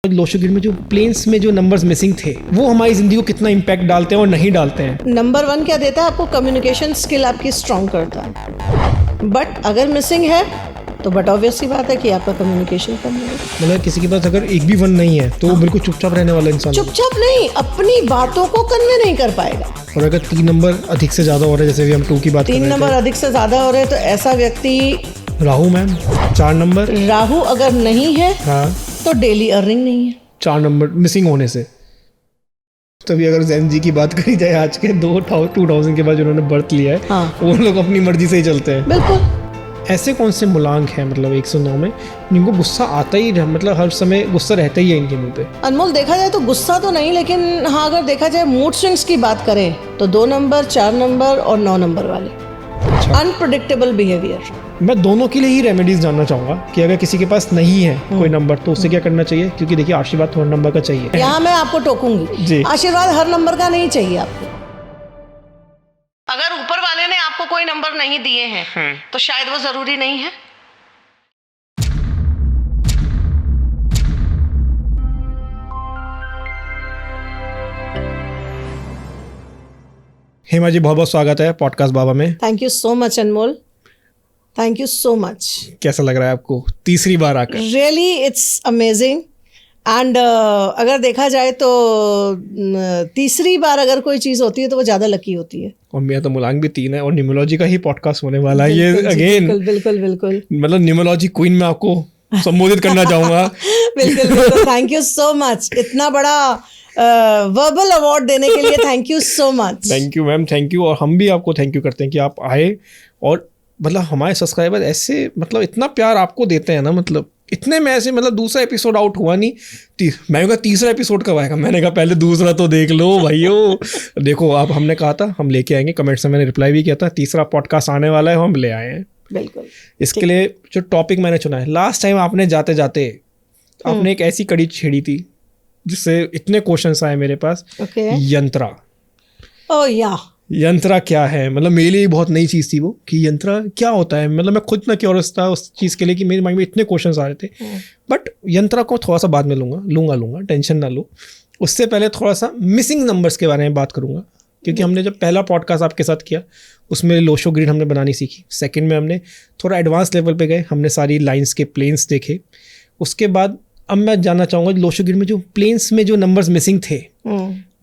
लोशोगिर में जो प्लेन्स में जो नंबर्स मिसिंग थे वो हमारी जिंदगी को कितना इम्पैक्ट डालते हैं और नहीं डालते हैं। नंबर 1 क्या देता है आपको? कम्युनिकेशन स्किल आपकी स्ट्रांग करता है। बट अगर मिसिंग है तो बट ऑब्वियस सी बात है कि आपका कम्युनिकेशन कम होगा। मतलब किसी के पास अगर एक भी वन नहीं है तो वो बिल्कुल चुपचाप रहने वाला इंसान होगा। चुपचाप नहीं, अपनी बातों को कन्वे नहीं कर पाएगा। और अगर 3 नंबर अधिक से ज्यादा हो रहे हैं, जैसे भी हम 2 की बात कर रहे 3 थे, नंबर अधिक से ज्यादा हो रहे हैं तो ऐसा व्यक्ति राहु मैम 4 नंबर, राहु अगर नहीं है हाँ तो डेली अर्निंग नहीं है। 4 नंबर मिसिंग होने से। तभी अगर जैन जी की बात करी जाए आज के 2000 के बाद जिन्होंने बर्थ लिया है, हाँ। वो लोग अपनी मर्जी से ही चलते हैं। बिल्कुल। ऐसे कौन से मूलांक हैं मतलब 109 में जिनको गुस्सा आता ही मतलब हर समय गुस्सा रहता ही है इनके मुंह पे? अनमोल, देखा जाए तो गुस्सा तो नहीं, लेकिन हाँ अगर देखा जाए मूड स्विंग्स की बात करें तो 2 नंबर, 4 नंबर और 9 नंबर वाले। अच्छा। Unpredictable behaviour. मैं दोनों के लिए ही रेमेडीज जानना चाहूंगा कि अगर किसी के पास नहीं है कोई नंबर तो उसे क्या करना चाहिए, क्योंकि देखिए आशीर्वाद थोड़ा नंबर का चाहिए। यहाँ मैं आपको टोकूंगी जी। आशीर्वाद हर नंबर का नहीं चाहिए आपको। अगर ऊपर वाले ने आपको कोई नंबर नहीं दिए हैं तो शायद वो जरूरी नहीं है। हेमा जी बहुत बहुत स्वागत है पॉडकास्ट बाबा में। Thank you so much Anmol, thank you so much. कैसा लग रहा है आपको तीसरी बार आकर? रियली इट्स अमेजिंग एंड अगर देखा जाए तो तीसरी बार अगर कोई चीज़ होती है तो वो ज़्यादा लकी होती है। और मेरा तो मूलांक भी 3 है और न्यूमरोलॉजी का ही पॉडकास्ट होने वाला है ये अगेन। बिल्कुल बिल्कुल बिल्कुल मतलब न्यूमरोलॉजी क्वीन में आपको संबोधित करना चाहूंगा। बिल्कुल बिल्कुल। थैंक यू सो मच, इतना बड़ा वर्बल अवार्ड देने के लिए thank you so much. Thank you ma'am, thank you. और हम भी आपको थैंक यू करते हैं कि आप आए और मतलब हमारे सब्सक्राइबर ऐसे मतलब इतना प्यार आपको देते हैं ना, मतलब इतने में ऐसे मतलब दूसरा एपिसोड आउट हुआ नहीं। मैं कहा तीसरा एपिसोड कब आएगा, मैंने कहा पहले दूसरा तो देख लो भाइयों। देखो आप, हमने कहा था हम लेके आएंगे, कमेंट्स में मैंने रिप्लाई भी किया था तीसरा पॉडकास्ट आने वाला है, हम ले आए हैं। बिल्कुल। इसके लिए जो टॉपिक मैंने चुना है, लास्ट टाइम आपने जाते जाते आपने एक ऐसी कड़ी छेड़ी थी जिससे इतने क्वेश्चंस आए मेरे पास। यंत्रा। ओह या यंत्रा क्या है? मतलब मेरे लिए बहुत नई चीज़ थी वो कि यंत्रा क्या होता है। मतलब मैं खुद ना क्यूरियस था उस चीज़ के लिए कि मेरे माइंड में इतने क्वेश्चंस आ रहे थे। बट यंत्रा को थोड़ा सा बाद में लूँगा, टेंशन ना लो। उससे पहले थोड़ा सा मिसिंग नंबर्स के बारे में बात करूँगा, क्योंकि हमने जब पहला पॉडकास्ट आपके साथ किया उसमें लोशो ग्रिड हमने बनानी सीखी। सेकेंड में हमने थोड़ा एडवांस लेवल पे गए, हमने सारी लाइन्स के प्लेन्स देखे। उसके बाद अब मैं जानना चाहूँगा लोशो ग्रिड में जो प्लेन्स में जो नंबर्स मिसिंग थे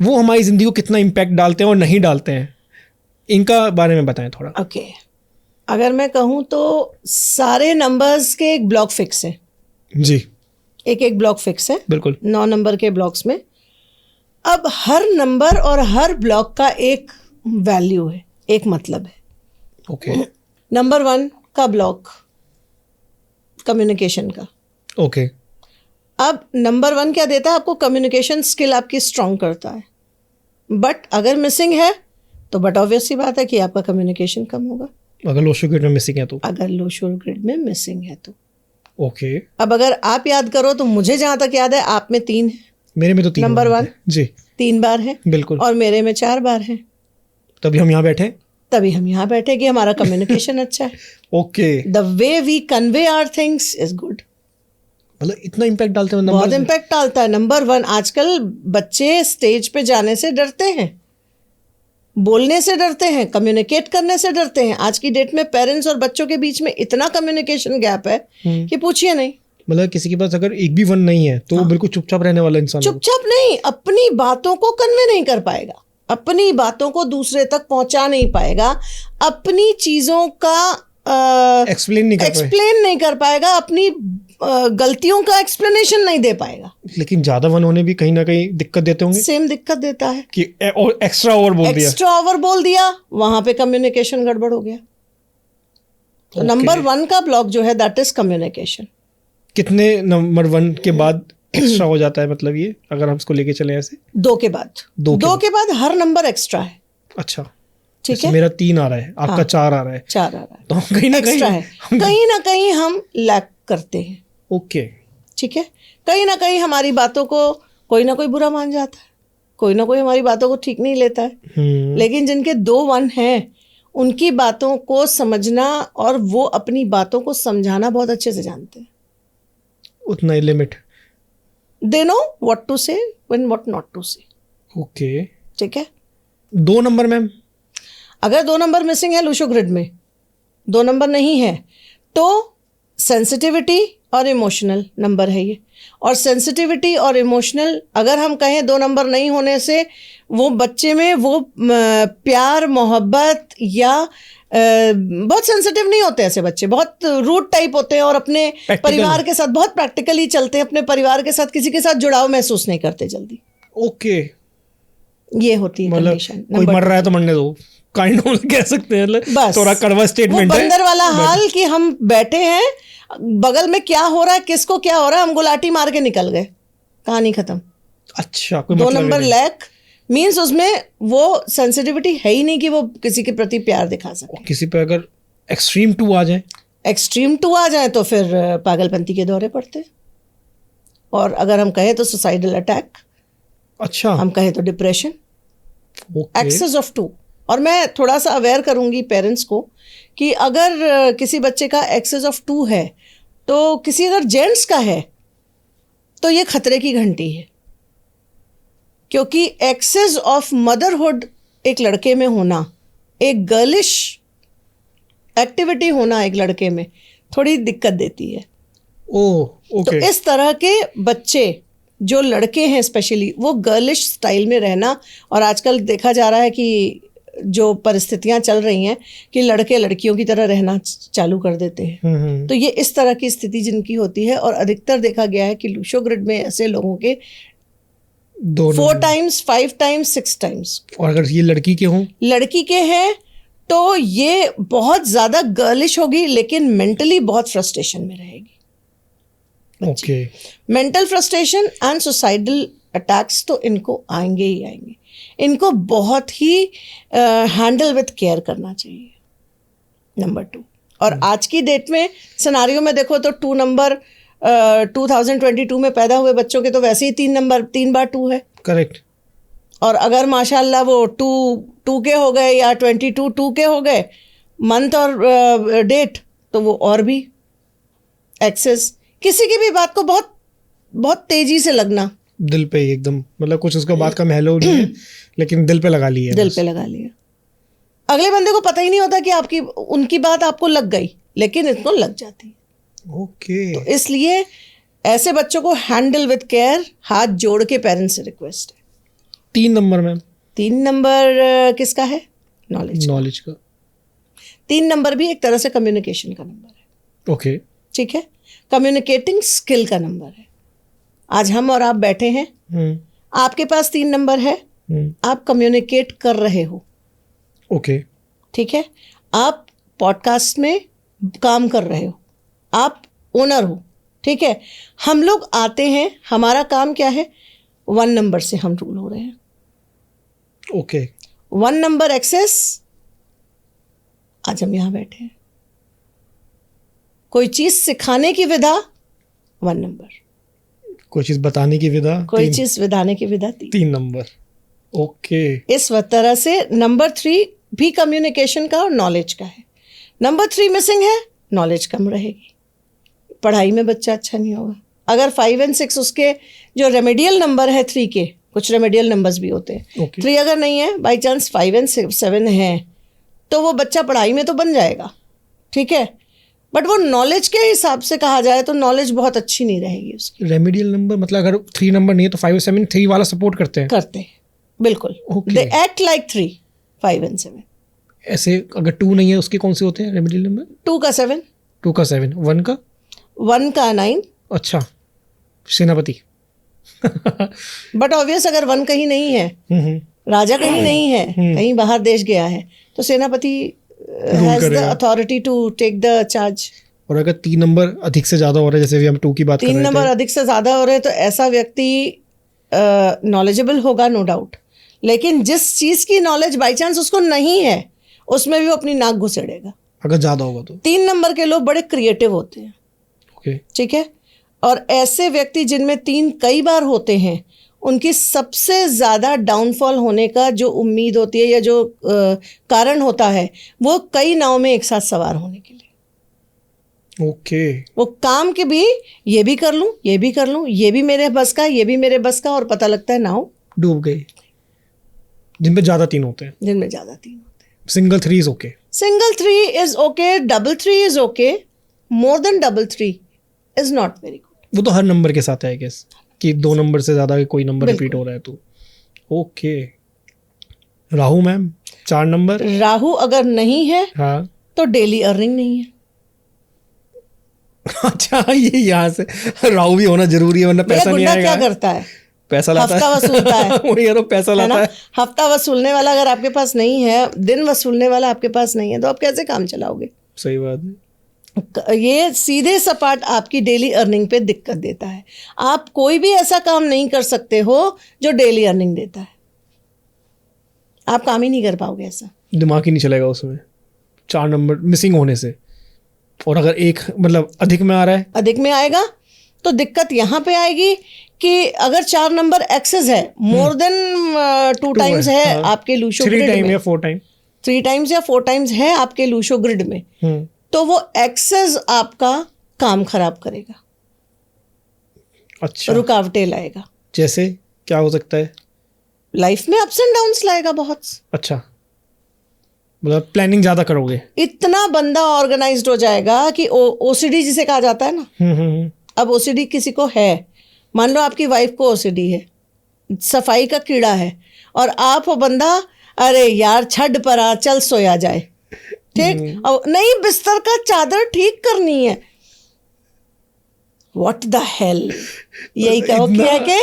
वो हमारी ज़िंदगी को कितना इम्पैक्ट डालते हैं और नहीं डालते हैं, इनका बारे में बताएं थोड़ा। ओके। अगर मैं कहूँ तो सारे नंबर्स के एक ब्लॉक फिक्स है। जी। एक ब्लॉक फिक्स है बिल्कुल। 9 नंबर के ब्लॉक्स में। अब हर नंबर और हर ब्लॉक का एक वैल्यू है, एक मतलब है। ओके। नंबर 1 का ब्लॉक कम्युनिकेशन का। ओके। अब नंबर 1 क्या देता है आपको? कम्युनिकेशन स्किल आपकी स्ट्रांग करता है। बट अगर मिसिंग है तो बट ऑब्वियस सी बात है कि आपका कम्युनिकेशन कम होगा। अगर लोशो ग्रिड में मिसिंग है तो? अगर लोशो ग्रिड में मिसिंग है तो। ओके। अब अगर आप याद करो तो मुझे जहां तक याद है आप में 3 है। मेरे में तो 3 नंबर 1 जी 3 बार है। बिल्कुल। और मेरे में 4 बार है। तभी हम यहाँ बैठे। तभी हम यहाँ बैठे कि हमारा कम्युनिकेशन अच्छा है। Okay. The way we convey our things is good. मतलब इतना इम्पैक्ट डालते हैं बहुत नंबर? इम्पैक्ट डालता है। नंबर 1, आजकल बच्चे स्टेज पे जाने से डरते हैं, बोलने से डरते हैं, कम्युनिकेट करने से डरते हैं। आज की डेट में पेरेंट्स और बच्चों के बीच में इतना कम्युनिकेशन गैप है कि पूछिए नहीं। मतलब किसी के पास अगर एक भी वन नहीं है तो वो बिल्कुल चुपचाप रहने वाला इंसान होगा। चुपचाप नहीं, अपनी बातों को कन्वे नहीं कर पाएगा, अपनी बातों को दूसरे तक पहुंचा नहीं पाएगा, अपनी चीजों का एक्सप्लेन नहीं कर पाएगा, अपनी गलतियों का एक्सप्लेनेशन नहीं दे पाएगा। लेकिन ज्यादा वन होने भी कहीं ना कहीं दिक्कत देते होंगे। सेम दिक्कत देता है कि और एक्स्ट्रा ओवर बोल दिया, वहां पे कम्युनिकेशन गड़बड़ हो गया। तो नंबर 1 का ब्लॉक जो है दैट इज कम्युनिकेशन। कितने नंबर 1 के बाद एक्स्ट्रा हो जाता है, मतलब ये अगर हम इसको लेके चले ऐसे? 2 के बाद। 2 के बाद हर नंबर एक्स्ट्रा है। अच्छा ठीक है। मेरा 3 आ रहा है, आपका हाँ, 4 आ रहा है। 4 आ रहा है तो कहीं ना एक्स्ट्रा है। कहीं ना कहीं हम लैक करते हैं। ओके। ठीक है। कहीं ना कहीं हमारी बातों को कोई ना कोई बुरा मान जाता है, कोई ना कोई हमारी बातों को ठीक नहीं लेता है। लेकिन जिनके 2 1 हैं उनकी बातों को समझना और वो अपनी बातों को समझाना बहुत अच्छे से जानते हैं। उतना ही limit they know what to say when what not to say. Okay, ठीक है। 2 नंबर मैम, अगर 2 नंबर मिसिंग है लूशो ग्रिड में, 2 नंबर नहीं है, तो सेंसिटिविटी और इमोशनल नंबर है ये। और सेंसिटिविटी और इमोशनल अगर हम कहें 2 नंबर नहीं होने से वो बच्चे में वो प्यार मोहब्बत या बहुत सेंसिटिव नहीं होते, ऐसे बच्चे बहुत रूड टाइप होते हैं और अपने परिवार के साथ बहुत प्रैक्टिकली चलते हैं, अपने परिवार के साथ किसी के साथ जुड़ाव महसूस नहीं करते जल्दी। ओके, ये होती है मतलब कंडीशन। कोई मर रहा है तो मरने दो, काइंड ऑफ कह सकते हैं, बस थोड़ा कड़वा स्टेटमेंट है। बंदर वाला हाल कि हम बैठे हैं, बगल में क्या हो रहा है, किसको क्या हो रहा है, हम गुलाटी मार के निकल गए, कहानी खत्म। अच्छा, कोई 2 मतलब नंबर नहीं। लैक मीन्स उसमें वो सेंसिटिविटी है ही नहीं कि वो किसी के प्रति प्यार दिखा सके। किसी पे अगर एक्सट्रीम 2 आ जाए, एक्सट्रीम 2 आ जाए तो फिर पागलपंती के दौरे पड़ते हैं, और अगर हम कहें तो सुसाइडल अटैक, अच्छा, हम कहें तो डिप्रेशन, ओके, एक्सेस ऑफ 2। और मैं थोड़ा सा अवेयर करूंगी पेरेंट्स को कि अगर किसी बच्चे का एक्सेस ऑफ 2 है, तो किसी अगर जेंट्स का है तो ये खतरे की घंटी है, क्योंकि एक्सेस ऑफ मदरहुड एक लड़के में होना, एक गर्लिश एक्टिविटी होना एक लड़के में थोड़ी दिक्कत देती है। ओह, तो ओके, इस तरह के बच्चे जो लड़के हैं स्पेशली, वो गर्लिश स्टाइल में रहना, और आजकल देखा जा रहा है कि जो परिस्थितियां चल रही हैं कि लड़के लड़कियों की तरह रहना चालू कर देते हैं, तो ये इस तरह की स्थिति जिनकी होती है। और अधिकतर देखा गया है कि लूशो ग्रिड में ऐसे लोगों के 4 टाइम्स 5 टाइम्स 6 टाइम्स। और अगर ये लड़की के हों, लड़की के हैं तो ये बहुत ज्यादा गर्लिश होगी, लेकिन मेंटली बहुत फ्रस्ट्रेशन में रहेगी। Okay, mental frustration and suicidal attacks तो इनको आएंगे ही आएंगे। इनको बहुत ही हैंडल विथ केयर करना चाहिए, नंबर 2। और आज की डेट में सिनारियो में देखो तो 2 नंबर 2022 में पैदा हुए बच्चों के तो वैसे ही 3 बार 2 है, करेक्ट। और अगर माशाल्लाह वो 2 के हो गए या 22 2 के हो गए मंथ और डेट, तो वो और भी एक्सेस, किसी की भी बात को बहुत बहुत तेजी से लगना, दिल पे ही एकदम, मतलब कुछ उसका बात का महलो नहीं है, लेकिन दिल पे लगा ली है, दिल बस। पे लगा लिया। अगले बंदे को पता ही नहीं होता कि आपकी उनकी बात आपको लग गई, लेकिन इनको लग जाती है। ओके, तो इसलिए ऐसे बच्चों को हैंडल विद केयर, हाथ जोड़ के पेरेंट्स से रिक्वेस्ट है। 3 नंबर मैम, 3 नंबर किसका है? नॉलेज। नॉलेज का। 3 नंबर भी एक तरह से कम्युनिकेशन का नंबर है, ओके, ठीक है, कम्युनिकेटिंग स्किल का नंबर है। आज हम और आप बैठे हैं, आपके पास 3 नंबर है, आप कम्युनिकेट कर रहे हो, ओके, ठीक है, आप पॉडकास्ट में काम कर रहे हो, आप ओनर हो, ठीक है। हम लोग आते हैं, हमारा काम क्या है? 1 नंबर से हम रूल हो रहे हैं। ओके, 1 नंबर एक्सेस, आज हम यहां बैठे हैं। कोई चीज सिखाने की विधा 1 नंबर, कोई चीज बताने की विधा, कोई चीज विधाने की विधा 3 नंबर। ओके, इस तरह से नंबर 3 भी कम्युनिकेशन का और नॉलेज का है। नंबर 3 मिसिंग है, नॉलेज कम रहेगी, पढ़ाई में बच्चा अच्छा नहीं होगा। अगर 5 और 6 उसके जो रेमेडियल नंबर है 3 के, कुछ रेमेडियल नंबर्स भी होते हैं, 3 अगर नहीं है, बाई चांस 5 और 7 है, तो वो बच्चा पढ़ाई में तो बन जाएगा, ठीक है, बट वो नॉलेज के हिसाब से कहा जाए तो नॉलेज बहुत अच्छी नहीं रहेगी उसकी। रेमेडियल नंबर मतलब अगर 3 नंबर नहीं है तो 5 और 7 3 वाला सपोर्ट करते हैं, करते हैं, बिल्कुल, Okay. दे एक्ट लाइक 3 5 और 7। ऐसे अगर 2 नहीं है उसके कौन से होते हैं रेमेडियल नंबर? 2 का 7, 2 का 7, 1 का? 1 का 9। अच्छा, सेनापति। बट ऑब्वियस अगर 1 कहीं नहीं है, राजा कहीं नहीं है, कहीं बाहर देश गया है, तो सेनापति has the authority to take the charge. और अगर 3 नंबर अधिक से ज्यादा हो रहा है, जैसे अभी हम 2 की बात कर रहे 3 थे, नंबर अधिक से ज्यादा हो रहे हैं, तो ऐसा व्यक्ति नॉलेजेबल होगा, नो डाउट, लेकिन जिस चीज की नॉलेज बाई चांस उसको नहीं है, उसमें भी वो अपनी नाक घुसेड़ेगा। अगर ज्यादा होगा तो 3 नंबर के लोग बड़े क्रिएटिव होते हैं, ओके, ठीक है, और ऐसे व्यक्ति जिनमें 3 कई बार होते हैं, उनकी सबसे ज़्यादा डाउनफॉल होने का जो उम्मीद होती है या जो कारण होता है, वो कई नाव में एक साथ सवार होने के लिए। ओके। वो काम के भी ये भी कर लूं, ये भी कर लूं, ये भी मेरे बस का, ये भी मेरे बस का, और पता लगता है नाउ डूब गई। जिनमें ज्यादा 3 होते हैं। जिनमें ज्यादा 3 होते हैं। Single 3 is okay. Single 3 is okay, double 3 is okay, more than double 3 is not very good. वो तो हर नंबर के साथ है आई गेस, कि 2 नंबर से ज्यादा कोई नंबर रिपीट हो रहा है तो। Okay. Rahu ma'am 4 number. Rahu अगर नहीं है हाँ। तो डेली अर्निंग नहीं है। अच्छा, ये यहाँ से राहु भी होना जरूरी है, वरना मेरा पैसा नहीं गुंडा आएगा। क्या करता है? पैसा लाता हफ्ता है। वसूलता है। वही है तो, पैसा है लाता ना? है। हफ्ता वसूलने वाला अगर आपके पास नहीं है, दिन वसूलने वाला आपके पास नहीं है, तो आप कैसे काम चलाओगे? सही बात है। ये सीधे सपाट आपकी डेली अर्निंग पे दिक्कत देता है। आप कोई भी ऐसा काम नहीं कर सकते हो जो डेली अर्निंग देता है। आप काम ही नहीं कर पाओगे ऐसा। दिमाग ही नहीं चलेगा उसमें 4 नंबर मिसिंग होने से। और अगर एक मतलब अधिक में आ रहा है, अधिक में आएगा तो दिक्कत यहाँ पे आएगी कि अगर 4 नंबर एक्सेस है, मोर देन 2 टाइम्स है हाँ। आपके लूशो 3 ग्रिड टाइम में, या 4 टाइम। 3 टाइम्स या 4 टाइम्स है आपके लूशो ग्रिड में, तो वो एक्सेस आपका काम खराब करेगा। अच्छा। रुकावटें लाएगा, जैसे क्या हो सकता है? लाइफ में अप्स एंड डाउन्स लाएगा बहुत। अच्छा, मतलब प्लानिंग ज्यादा करोगे। इतना बंदा ऑर्गेनाइज्ड हो जाएगा कि ओसीडी जिसे कहा जाता है ना, अब ओसीडी किसी को है, मान लो आपकी वाइफ को ओसीडी है, सफाई का कीड़ा है, और आप वो बंदा, अरे यार छड़ पड़ा, चल सोया जाए, ठीक, अब नहीं बिस्तर का चादर ठीक करनी है, व्हाट द हेल, यही कहो क्या के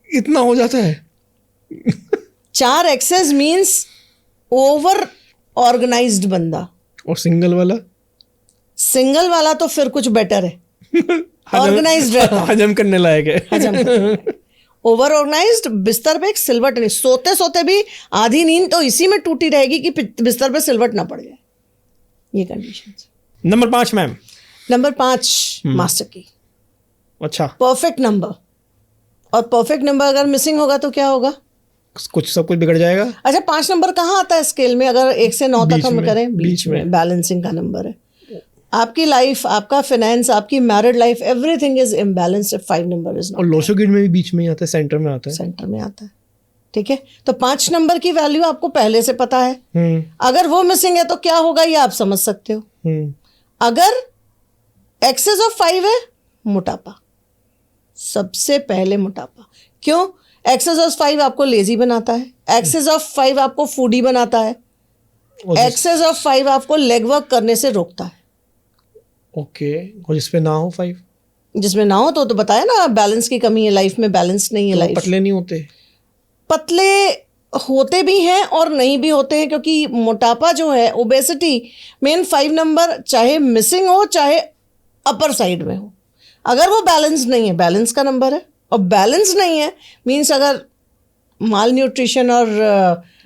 इतना हो जाता है। 4 एक्सेस मीन्स ओवर ऑर्गेनाइज्ड बंदा। और सिंगल वाला? सिंगल वाला तो फिर कुछ बेटर है, ऑर्गेनाइज्ड रहता है, हजम करने लायक है। हजम। ओवर ऑर्गेनाइज्ड, बिस्तर पे एक सिलवट नहीं, सोते सोते भी आधी नींद तो इसी में टूटी रहेगी कि बिस्तर पे सिलवट ना पड़ जाए, ये condition. Number 5 ma'am. Number 5 master की, अच्छा, परफेक्ट नंबर। और परफेक्ट नंबर अगर मिसिंग होगा तो क्या होगा? कुछ सब कुछ बिगड़ जाएगा। अच्छा, 5 नंबर कहाँ आता है स्केल में? अगर 1 से 9 तक हम करें, बीच में बैलेंसिंग का नंबर है। आपकी लाइफ, आपका फाइनेंस, आपकी married life, everything is imbalanced if 5 number is और नॉट। लोशो ग्रिड में भी बीच में ही आता है, सेंटर में आता है। सेंटर में आता है, ठीक है। तो 5 नंबर की वैल्यू आपको पहले से पता है। अगर वो मिसिंग है तो क्या होगा ये आप समझ सकते हो। अगर एक्सेस ऑफ 5 है, मोटापा, सबसे पहले मोटापा। क्यों? एक्सेस ऑफ 5 आपको लेजी बनाता है, एक्सेस ऑफ 5 आपको फूडी बनाता है, एक्सेस ऑफ 5 आपको लेग वर्क करने से रोकता है। ओके। और जिसपे ना हो 5? जिसमें ना हो तो बताया ना, बैलेंस की कमी है लाइफ में, बैलेंस नहीं है तो लाइफ। पतले नहीं होते? पतले होते भी हैं और नहीं भी होते हैं, क्योंकि मोटापा जो है, ओबेसिटी, मेन 5 नंबर चाहे मिसिंग हो चाहे अपर साइड में हो, अगर वो बैलेंस नहीं है, बैलेंस का नंबर है, और बैलेंस नहीं है मीन्स अगर माल न्यूट्रिशन और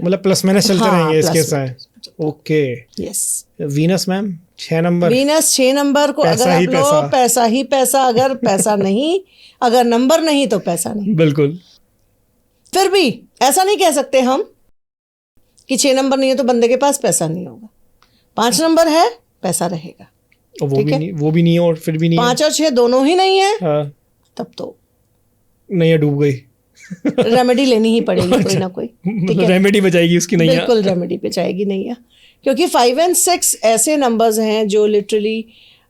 मतलब प्लस माइनस चलते हाँ, रहेंगे इसके प्लस साथ। Okay. Yes. Venus ma'am 6 number. Venus 6 number को पैसा अगर आप ही लो, पैसा। पैसा ही पैसा, अगर पैसा नहीं, अगर नंबर नहीं तो पैसा नहीं। बिल्कुल। फिर भी ऐसा नहीं कह सकते हम कि 6 नंबर नहीं है तो बंदे के पास पैसा नहीं होगा। 5 नंबर है, पैसा रहेगा। और वो ठीक भी है? नहीं, वो भी नहीं है और फिर भी नहीं 5 और 6 दोनों ही नहीं है, हाँ। तब तो नैया डूब गई। रेमेडी लेनी ही पड़ेगी कोई ना कोई। ठीक मतलब है, रेमेडी बचाएगी उसकी नैया। बिल्कुल रेमेडी पे जाएगी नैया, क्योंकि 5 और 6 ऐसे नंबर्स हैं जो लिटरली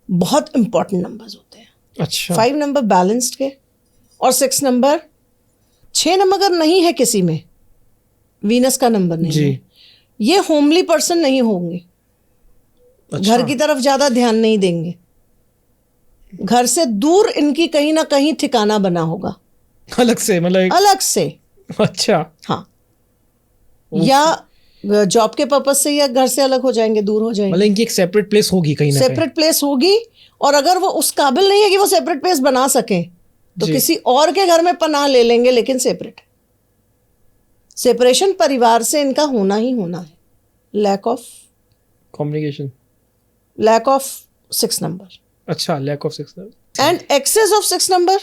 बहुत इंपॉर्टेंट नंबर्स होते हैं। अच्छा। 5 नंबर बैलेंस्ड के, और 6 नंबर, 6 नंबर अगर नहीं है किसी में, वीनस का नंबर नहीं जी। है, ये होमली पर्सन नहीं होंगे। अच्छा। घर की तरफ ज्यादा ध्यान नहीं देंगे, घर से दूर इनकी कहीं ना कहीं ठिकाना बना होगा, अलग से, मतलब अलग से। अच्छा। हाँ, या जॉब के पर्पज से, या घर से अलग हो जाएंगे, दूर हो जाएंगे, मतलब इनकी एक सेपरेट प्लेस होगी कहीं ना कहीं। सेपरेट प्लेस होगी। और अगर वो उस काबिल नहीं है कि वो सेपरेट प्लेस बना सकें तो जी। किसी और के घर में पनाह ले लेंगे, लेकिन सेपरेट। सेपरेशन परिवार से इनका होना ही होना है। Lack of communication. 6 नंबर अच्छा, lack of 6 number and excess of 6 number.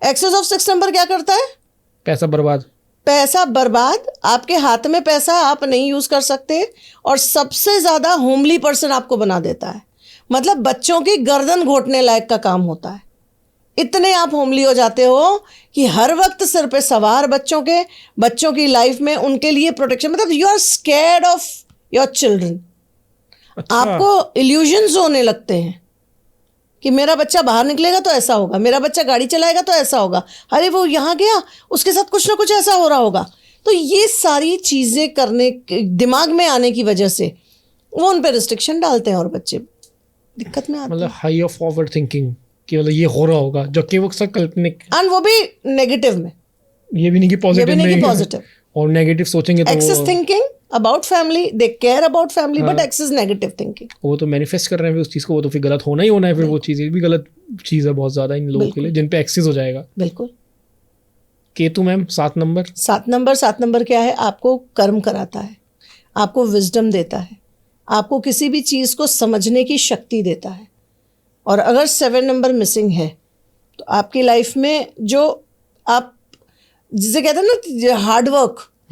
Excess of 6 number क्या करता है? पैसा बर्बाद। पैसा बर्बाद, आपके हाथ में पैसा आप नहीं यूज कर सकते, और सबसे ज्यादा होमली पर्सन आपको बना देता है। मतलब बच्चों की गर्दन घोटने लायक का काम होता है। इतने आप होमली हो जाते हो कि हर वक्त सिर पे सवार बच्चों की लाइफ में उनके लिए प्रोटेक्शन, मतलब you are scared of your children. अच्छा, आपको इल्यूजन्स होने लगते हैं कि मेरा बच्चा बाहर निकलेगा तो ऐसा होगा, मेरा बच्चा गाड़ी चलाएगा तो ऐसा होगा, अरे वो यहाँ गया उसके साथ कुछ ना कुछ ऐसा हो रहा होगा। तो ये सारी चीज़ें करने दिमाग में आने की वजह से वो उन पे रिस्ट्रिक्शन डालते हैं और बच्चे दिक्कत में आते मतलब हैं। हाई ऑफ ओवर थिंकिंग कि मतलब ये हो रहा होगा, जो कि वो सब काल्पनिक, एंड वो भी नेगेटिव में, ये भी नहीं कि ये पॉजिटिव भी नहीं कि में, पॉजिटिव। और नेगेटिव सोचेंगे तो excess thinking about family, they care about family, but excess negative thinking. वो तो मैनिफेस्ट कर रहे हैं फिर उस चीज़ को, वो तो फिर गलत होना ही होना है फिर। वो चीज़, ये भी गलत चीज़ है बहुत ज़्यादा इन लोगों के लिए जिन पे एक्सेस हो जाएगा। बिल्कुल। Ketu ma'am 7 number. 7 नंबर क्या है? आपको कर्म कराता है, आपको विजडम देता है, आपको किसी भी चीज़ को समझने की शक्ति देता है। और अगर 7 नंबर मिसिंग है तो आपकी लाइफ में जो आप जिसे कहते हैं ना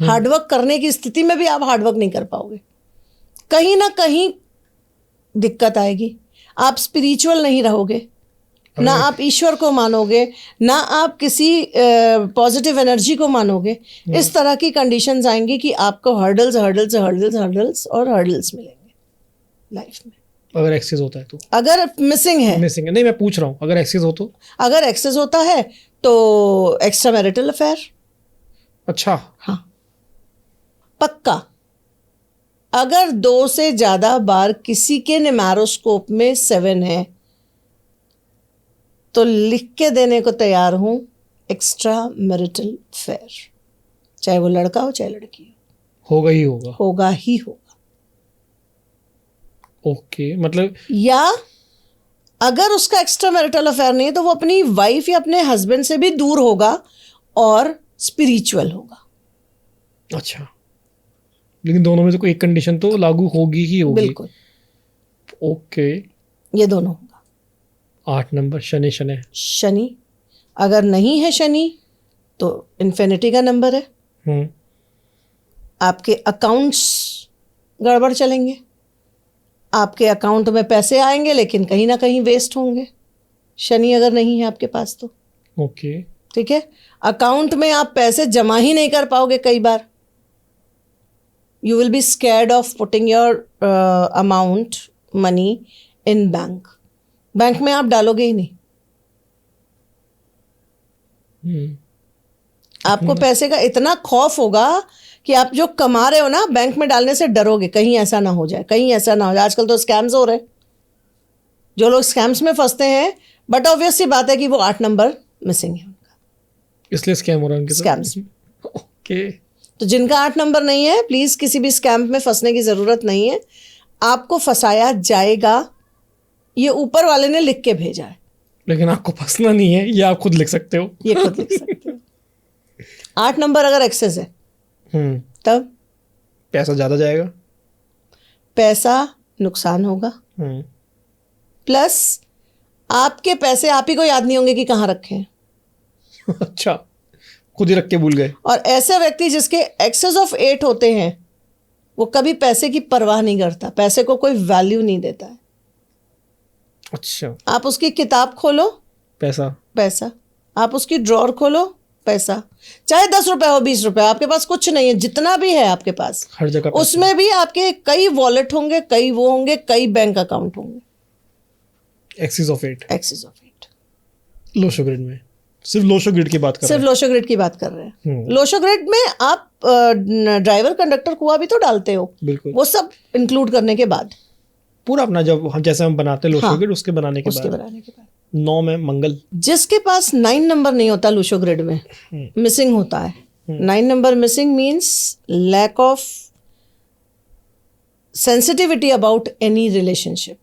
हार्डवर्क करने की स्थिति में भी आप हार्डवर्क नहीं कर पाओगे, कहीं ना कहीं दिक्कत आएगी। आप स्पिरिचुअल नहीं रहोगे, ना आप ईश्वर को मानोगे, ना आप किसी पॉजिटिव एनर्जी को मानोगे। इस तरह की कंडीशंस आएंगी कि आपको हर्डल्स मिलेंगे लाइफ में। अगर एक्सेस होता है तो, अगर मिसिंग है नहीं मैं पूछ रहा हूँ, अगर एक्सेस हो तो? अगर एक्सेस होता है तो एक्स्ट्रा मैरिटल अफेयर। अच्छा, हाँ, पक्का। अगर 2 से ज्यादा बार किसी के नेमारोस्कोप में 7 है तो लिख के देने को तैयार हूं एक्स्ट्रा मैरिटल अफेयर, चाहे वो लड़का हो चाहे लड़की हो, होगा ही होगा। होगा ही होगा। ओके, मतलब या अगर उसका एक्स्ट्रा मैरिटल अफेयर नहीं है तो वो अपनी वाइफ या अपने हस्बैंड से भी दूर होगा और स्पिरिचुअल होगा। अच्छा, लेकिन दोनों में से कोई एक कंडीशन तो लागू होगी ही होगी। बिल्कुल, ओके। ये दोनों होगा। 8 नंबर शनि। अगर नहीं है शनि तो इन्फिनिटी का नंबर है। आपके अकाउंट्स गड़बड़ चलेंगे, आपके अकाउंट में पैसे आएंगे लेकिन कहीं ना कहीं वेस्ट होंगे, शनि अगर नहीं है आपके पास तो। ओके, ठीक है, अकाउंट में आप पैसे जमा ही नहीं कर पाओगे कई बार। You will be scared of putting your amount money in bank में आप डालोगे ही नहीं। आपको पैसे का इतना खौफ होगा कि आप जो कमा रहे हो ना बैंक में डालने से डरोगे, कहीं ऐसा ना हो जाए, कहीं ऐसा ना हो जाए। आजकल तो स्कैम्स हो रहे हैं, जो लोग स्कैम्स में फंसते हैं, बट ऑब्वियस सी बात है कि वो 8 नंबर मिसिंग है उनका, इसलिए स्कैम हो रहा है उनके साथ। स्कैम्स। ओके, तो जिनका 8 नंबर नहीं है, प्लीज किसी भी स्कैम में फंसने की जरूरत नहीं है। आपको फंसाया जाएगा, ये ऊपर वाले ने लिख के भेजा है, लेकिन आपको फंसना नहीं है, ये आप खुद लिख सकते हो। ये खुद लिख सकते हो। 8 नंबर अगर एक्सेस है तब पैसा ज्यादा जाएगा, पैसा नुकसान होगा, प्लस आपके पैसे आप ही को याद नहीं होंगे कि कहाँ रखे हैं। अच्छा, खुद ही रख के भूल गए। और ऐसे व्यक्ति जिसके एक्सेस ऑफ 8 होते हैं वो कभी पैसे की परवाह नहीं करता, पैसे को कोई वैल्यू नहीं देता है। अच्छा, आप उसकी किताब खोलो, पैसा, आप उसकी ड्रॉर खोलो, पैसा, चाहे 10 रुपए हो 20 रुपए, आपके पास कुछ नहीं है, जितना भी है आपके पास हर जगह पैसा। उसमें भी आपके कई वॉलेट होंगे, कई वो होंगे, कई बैंक अकाउंट होंगे। एक्सेस ऑफ 8 लोशो ग्रिड में, सिर्फ लोशो ग्रिड की बात कर सिर्फ रहे लोशो ग्रिड की बात कर रहे हैं। लोशो ग्रिड में आप ड्राइवर कंडक्टर कुआ भी तो डालते हो, बिल्कुल, वो सब इंक्लूड करने के बाद पूरा अपना जब हम जैसे हम बनाते हैं लोशो ग्रिड, उसके बनाने के बाद 9 में मंगल। जिसके पास 9 नंबर नहीं होता लोशो ग्रिड में, मिसिंग होता है। 9 number missing means lack of sensitivity about any relationship.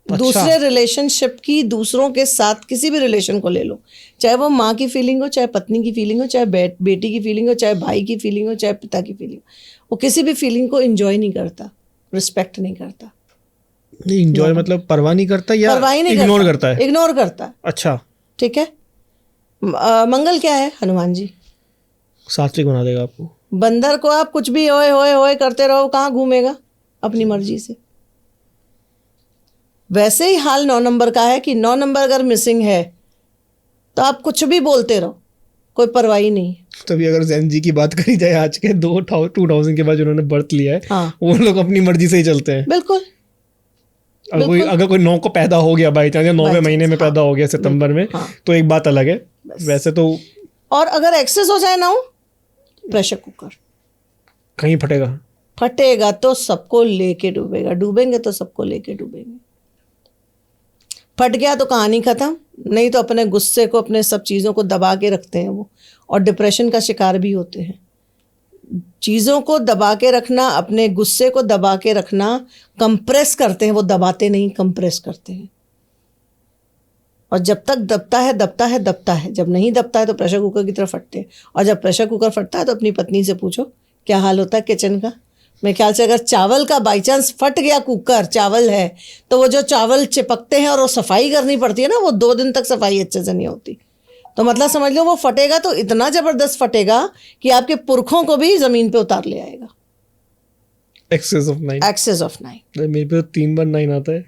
दूसरे रिलेशनशिप की, दूसरों के साथ किसी भी रिलेशन को ले लो, चाहे वो माँ की फीलिंग हो, चाहे पत्नी की फीलिंग हो, चाहे बेटी की फीलिंग हो, चाहे भाई की फीलिंग हो, चाहे पिता की फीलिंग हो, वो किसी भी फीलिंग को एंजॉय नहीं करता, रिस्पेक्ट नहीं करता। नहीं, एंजॉय मतलब परवाह नहीं करता या इग्नोर करता है? इग्नोर करता है। अच्छा, ठीक है। मंगल क्या है? हनुमान जी। सात्विक बना देगा आपको। बंदर को आप कुछ भी ओए होए होए करते रहो, कहाँ घूमेगा? अपनी मर्जी से। वैसे ही हाल 9 नंबर का है कि 9 नंबर अगर मिसिंग है तो आप कुछ भी बोलते रहो, कोई परवाही नहीं। तभी अगर जैन जी की बात करी जाए आज के 2000 के बाद जिन्होंने बर्थ लिया है, हाँ। वो लोग अपनी मर्जी से ही चलते हैं। बिल्कुल। अगर कोई 9 को पैदा हो गया बाई चांस, या 9वें महीने में पैदा हो गया सितंबर में, हाँ। तो एक बात अलग है। वैसे तो और अगर एक्सेस हो जाए 9, प्रेशर कुकर कहीं फटेगा, फटेगा तो सबको लेके डूबेगा, डूबेंगे तो सबको लेके डूबेंगे। फट गया तो कहानी खत्म, नहीं तो अपने गुस्से को, अपने सब चीज़ों को दबा के रखते हैं वो, और डिप्रेशन का शिकार भी होते हैं। चीज़ों को दबा के रखना, अपने गुस्से को दबा के रखना, कंप्रेस करते हैं, वो दबाते नहीं, कंप्रेस करते हैं। और जब तक दबता है दबता है दबता है, जब नहीं दबता है तो प्रेशर कुकर की तरफ फटते हैं। और जब प्रेशर कुकर फटता है तो अपनी पत्नी से पूछो क्या हाल होता है किचन का। मेरे ख्याल से अगर चावल का बाई चांस फट गया, कुकर चावल है, तो वो जो चावल चिपकते हैं और वो सफाई करनी पड़ती है ना, वो 2 दिन तक सफाई अच्छे से नहीं होती। तो मतलब समझ लो वो फटेगा तो इतना ज़बरदस्त फटेगा कि आपके पुरखों को भी ज़मीन पे उतार ले आएगा। Excess of 9। Excess of 9। मेरे पे 3 बार 9 आता है।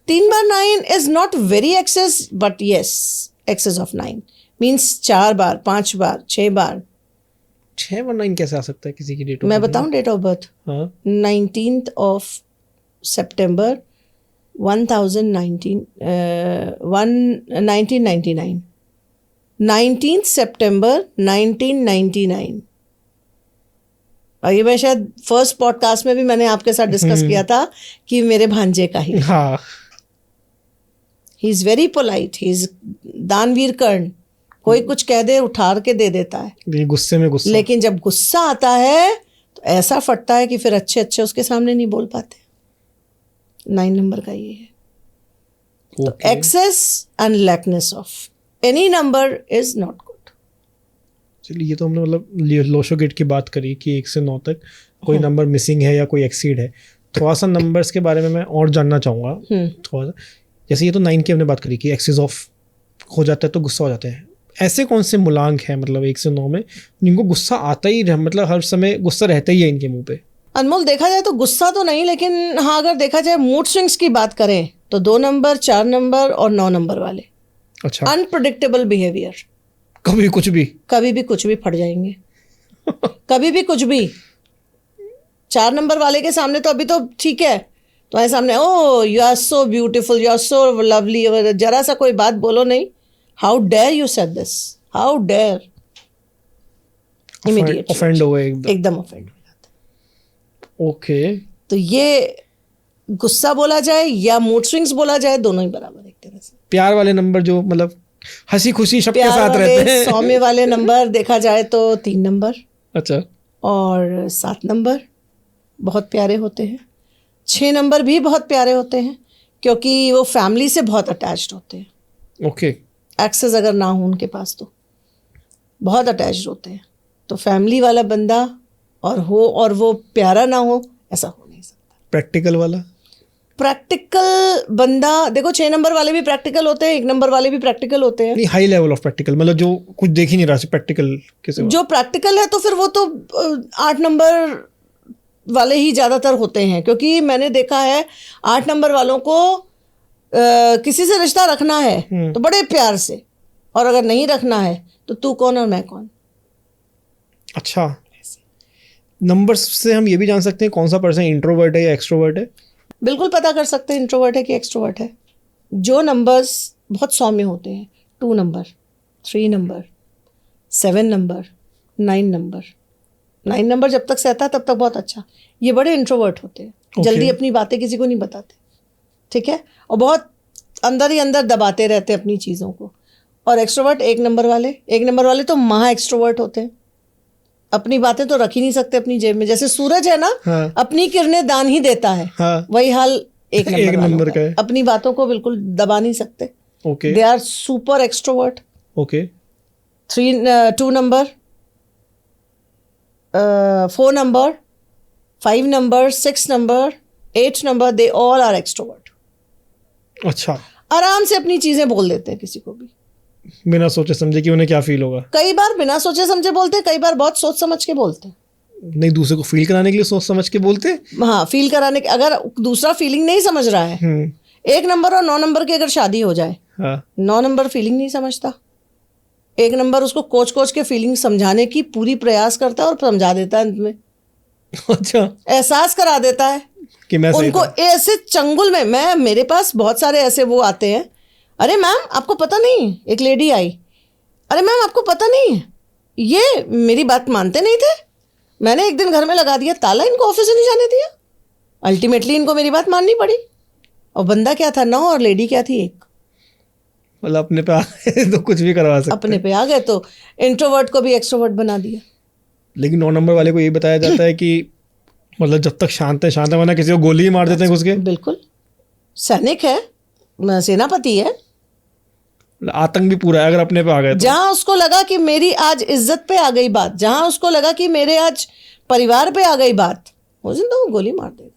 3 बार 9 is not very excess, but yes, excess of 9 means 4 बार, 5 बार, 6 बार। 6 बार 9 कैसे आ सकता है किसी की डेट? मैं बताऊं डेट ऑफ बर्थ? हाँ। 19th of September 1999। 19th September 1999। और ये मैं शायद फर्स्ट पॉडकास्ट में भी मैंने आपके साथ डिस्कस किया था कि मेरे भांजे का ही। हाँ। He is very polite, he is दानवीर कर्ण, कोई कुछ कह दे उठार के दे देता है, ये गुस्से में गुस्सा। लेकिन जब गुस्सा आता है तो ऐसा फटता है कि फिर अच्छे अच्छे उसके सामने नहीं बोल पाते। 9 नंबर का ये है। तो excess and lackness of any number is not good. चलिए, ये तो हमने मतलब लोशो गेट की बात करी कि 1 से 9 तक कोई नंबर मिसिंग है या कोई एक्सीड है। थोड़ा सा नंबर्स के बारे में मैं और जानना चाहूँगा थोड़ा सा। जैसे ये तो 9 की हमने बात करी कि एक्सेस ऑफ हो जाता है तो गुस्सा हो जाते हैं। ऐसे कौन से मूलांक हैं मतलब 1 से 9 में जिनको गुस्सा आता ही रह, मतलब हर समय गुस्सा रहता ही है इनके मुंह पे? अनमोल, देखा जाए तो गुस्सा तो नहीं, लेकिन हाँ अगर देखा जाए मूड स्विंग्स की बात करें तो 2 नंबर, 4 नंबर और 9 नंबर वाले। अच्छा। अनप्रेडिक्टेबल बिहेवियर, कभी कुछ भी, कभी भी कुछ भी फट जाएंगे। कभी भी कुछ भी। 4 नंबर वाले के सामने तो अभी तो ठीक है, तुम्हारे सामने oh you are so beautiful, you are so lovely, जरा सा कोई बात बोलो नहीं, how dare you said this, how dare, immediate offend हो गए एकदम ऑफेंड हो जाता है। ओके। तो ये गुस्सा बोला जाए या मूड स्विंग्स बोला जाए, दोनों ही बराबर एक तरह से। प्यार वाले नंबर जो मतलब हंसी खुशी सबके प्यार साथ रहते वाले हैं। सौम्य वाले नंबर देखा जाए तो 3 नंबर अच्छा। और 7 नंबर बहुत प्यारे होते हैं। 6 नंबर भी बहुत प्यारे होते हैं क्योंकि वो फैमिली से बहुत अटैच्ड होते हैं। ओके। एक्सेस अगर ना हो उनके पास तो बहुत अटैच्ड होते हैं। तो फैमिली वाला बंदा और वो प्यारा ना हो, ऐसा हो नहीं सकता। प्रैक्टिकल वाला? प्रैक्टिकल बंदा देखो, 6 नंबर वाले भी प्रैक्टिकल होते हैं, 1 नंबर वाले भी प्रैक्टिकल होते हैं। नहीं, हाई लेवल ऑफ प्रैक्टिकल मतलब जो कुछ देख ही नहीं रहा, प्रैक्टिकल कैसे? जो प्रैक्टिकल है तो फिर वो तो 8 नंबर वाले ही ज़्यादातर होते हैं, क्योंकि मैंने देखा है 8 नंबर वालों को किसी से रिश्ता रखना है तो बड़े प्यार से, और अगर नहीं रखना है तो तू कौन और मैं कौन। अच्छा, नंबर्स से हम ये भी जान सकते हैं कौन सा पर्सन इंट्रोवर्ट है या एक्सट्रोवर्ट है? बिल्कुल पता कर सकते हैं इंट्रोवर्ट है कि एक्सट्रोवर्ट है। जो नंबर्स बहुत सौम्य होते हैं, 2 number, 3 number, 7 number, 9 number. 9 number जब तक सहता है तब तक बहुत अच्छा। ये बड़े इंट्रोवर्ट होते हैं, जल्दी अपनी बातें किसी को नहीं बताते, ठीक है, और बहुत अंदर ही अंदर दबाते रहते हैं अपनी चीज़ों को। और एक्सट्रोवर्ट 1 नंबर वाले, 1 नंबर वाले तो महा एक्सट्रोवर्ट होते हैं। अपनी बातें तो रख ही नहीं सकते अपनी जेब में। जैसे सूरज है ना, हाँ। अपनी किरणें दान ही देता है, हाँ। वही हाल 1 नंबर का है। अपनी बातों को बिल्कुल दबा नहीं सकते। Okay. They are super extrovert. Okay. 2 number, 4 number, 5 number, 6 number, 8 number, they all are extrovert. अच्छा। आराम से अपनी चीजें बोल देते हैं किसी को भी, बिना सोचे समझे कि उन्हें क्या फील होगा। कई बार बिना सोचे समझे बोलते हैं, कई बार बहुत सोच समझ के बोलते हैं। नहीं, दूसरे को फील कराने के लिए सोच समझ के बोलते हैं। हाँ, फील कराने के, अगर दूसरा फीलिंग नहीं समझ रहा है, 1 नंबर और 9 नंबर की अगर शादी हो जाए, हाँ 9 नंबर फीलिंग नहीं समझता, 1 नंबर उसको कोच के फीलिंग समझाने की पूरी प्रयास करता है और समझा देता है अंत में, अच्छा एहसास करा देता है कि मैं सही उनको। था। ऐसे चंगुल में मेरे पास बहुत सारे ऐसे वो आते हैं, अरे मैम आपको पता नहीं, एक लेडी आई, अरे मैम आपको पता नहीं, ये मेरी बात मानते नहीं थे, मैंने एक दिन घर में लगा दिया ताला, इनको ऑफिस से नहीं जाने दिया, अल्टीमेटली इनको मेरी बात माननी पड़ी। और बंदा क्या था 9 और लेडी क्या थी 1। मतलब अपने पे आ गए तो कुछ भी करवा सकते अपने पे आ गए तो इंट्रोवर्ट को भी एक्सट्रोवर्ट बना दिया। लेकिन 9 नंबर वाले को ये बताया जाता है कि मतलब जब तक शांत है वरना किसी को गोली ही मार देते हैं घुस के। बिल्कुल, सैनिक है, सेनापति है। मतलब आतंक भी पूरा है अगर अपने पे आ गए तो। जहां उसको लगा कि मेरी आज इज्जत पे आ गई बात, जहां उसको लगा कि मेरे आज परिवार पे आ गई बात, उस दिन तो वो गोली मार देगा,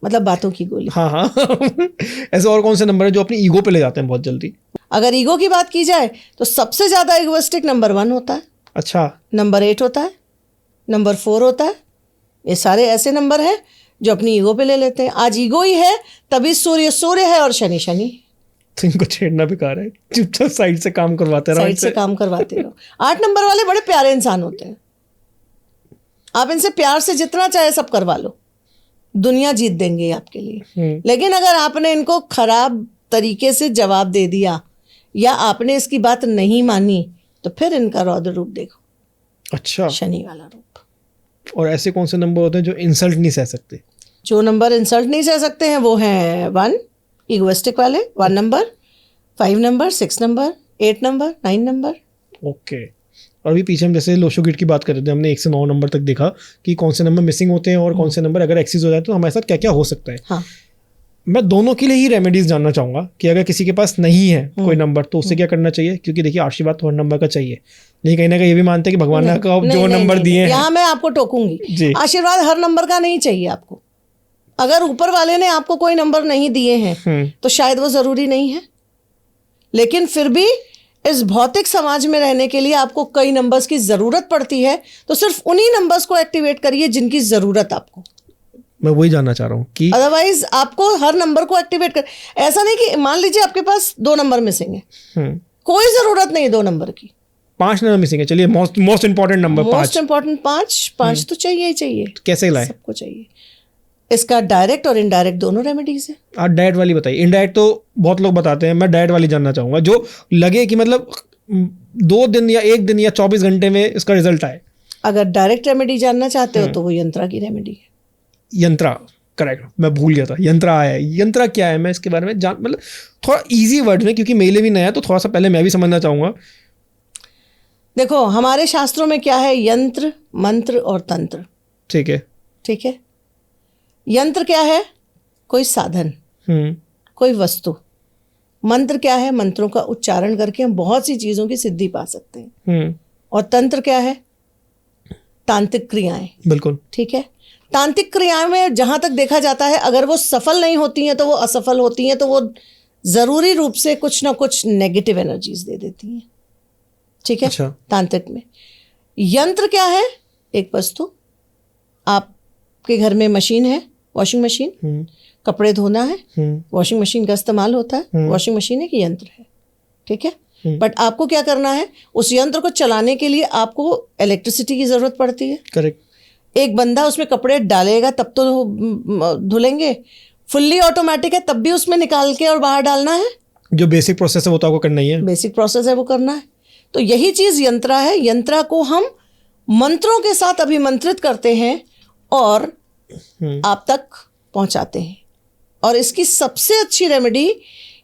मतलब बातों की गोली। हाँ हाँ ऐसे और कौन से नंबर है जो अपनी ईगो पे ले जाते हैं बहुत जल्दी? अगर ईगो की बात की जाए तो सबसे ज्यादा इगोइस्टिक नंबर 1 होता है, अच्छा नंबर 8 होता है, नंबर 4 होता है। ये सारे ऐसे नंबर हैं जो अपनी ईगो पे ले लेते हैं। आज ईगो ही है तभी सूर्य है और शनि शनि। तो इनको छेड़ना बेकार है, चुपचाप साइड से काम करवाते रहो साइड से काम करवाते रहो। 8 नंबर वाले बड़े प्यारे इंसान होते हैं, आप इनसे प्यार से जितना चाहे सब करवा लो, दुनिया जीत देंगे आपके लिए। लेकिन अगर आपने इनको खराब तरीके से जवाब दे दिया या आपने इसकी बात नहीं मानी तो फिर इनका रौद्र रूप देखो, अच्छा, शनि वाला रूप। और ऐसे कौन से नंबर होते हैं जो इंसल्ट नहीं सह सकते? जो नंबर इंसल्ट नहीं सह सकते हैं वो हैं 1 इगोइस्टिक वाले, 1 number, 5 number, 6 number, 8 number, 9 number. Okay. और अभी पीछे हम जैसे लोशो गिट की बात कर रहे थे, हमने 1 से 9 नंबर तक देखा कि कौन से नंबर मिसिंग होते हैं और कौन से नंबर अगर एक्सिस हो जाए तो हमारे साथ क्या क्या हो सकता है। हाँ, मैं दोनों के लिए ही रेमेडीज जानना चाहूंगा कि अगर किसी के पास नहीं है कोई नंबर तो उससे क्या करना चाहिए, क्योंकि देखिए आशीर्वाद तो हर नंबर का चाहिए, लेकिन कहीं ना कहीं ये भी मानते हैं कि भगवान ने जो नंबर दिए हैं। यहाँ मैं आपको टोकूंगी, जी। आशीर्वाद हर नंबर का नहीं चाहिए आपको। अगर ऊपर वाले ने आपको कोई नंबर नहीं दिए हैं तो शायद वो जरूरी नहीं है, लेकिन फिर भी इस भौतिक समाज में रहने के लिए आपको कई नंबर्स की जरूरत पड़ती है, तो सिर्फ उन्हीं नंबर्स को एक्टिवेट करिए जिनकी जरूरत आपको। मैं वही जानना चाह रहा हूँ कि अदरवाइज आपको हर नंबर को एक्टिवेट कर, ऐसा नहीं कि मान लीजिए आपके पास 2 नंबर मिसिंग है, कोई जरूरत नहीं 2 नंबर की, 5 नंबर मिसिंग है, चलिए most important number 5। Most important 5 तो चाहिए ही चाहिए, कैसे लाए? सबको चाहिए। इसका डायरेक्ट और इनडायरेक्ट दोनों रेमेडीज है। आप डाइट वाली बताइए। इनडाइरेक्ट तो बहुत लोग बताते हैं, मैं डाइट वाली जानना चाहूंगा जो लगे कि मतलब 2 दिन या 1 दिन या 24 घंटे में इसका रिजल्ट आए। अगर डायरेक्ट रेमेडी जानना चाहते हो तो वो यंत्रा की रेमेडी है। यंत्रा, करेक्ट, मैं भूल गया था, यंत्रा आया है। यंत्रा क्या है, मैं इसके बारे में जान मतलब थोड़ा इजी वर्ड में, क्योंकि मेरे लिए भी नया है तो थोड़ा सा पहले मैं भी समझना चाहूंगा। देखो हमारे शास्त्रों में क्या है, यंत्र, मंत्र और तंत्र। ठीक है। ठीक है, यंत्र क्या है, कोई साधन, कोई वस्तु। मंत्र क्या है, मंत्रों का उच्चारण करके हम बहुत सी चीजों की सिद्धि पा सकते हैं। और तंत्र क्या है, तांत्रिक क्रियाएं। बिल्कुल ठीक है, तांत्रिक क्रियाएं में जहां तक देखा जाता है अगर वो सफल नहीं होती हैं तो वो असफल होती हैं, तो वो जरूरी रूप से कुछ ना कुछ नेगेटिव एनर्जीज दे देती हैं। ठीक है। अच्छा। तांत्रिक में यंत्र क्या है, एक वस्तु, आपके घर में मशीन है, वॉशिंग मशीन, कपड़े धोना है, वॉशिंग मशीन का इस्तेमाल होता है, वॉशिंग मशीन एक यंत्र है। ठीक है, बट आपको क्या करना है, उस यंत्र को चलाने के लिए आपको इलेक्ट्रिसिटी की जरूरत पड़ती है। करेक्ट। एक बंदा उसमें कपड़े डालेगा तब तो धुलेंगे, फुल्ली ऑटोमेटिक है तब भी उसमें निकाल के और बाहर डालना है। जो बेसिक प्रोसेस है वो तो आपको करना ही है। बेसिक प्रोसेस है वो करना है। तो यही चीज यंत्रा है। यंत्रा को हम मंत्रों के साथ अभिमंत्रित करते हैं और आप तक पहुंचाते हैं। और इसकी सबसे अच्छी रेमेडी,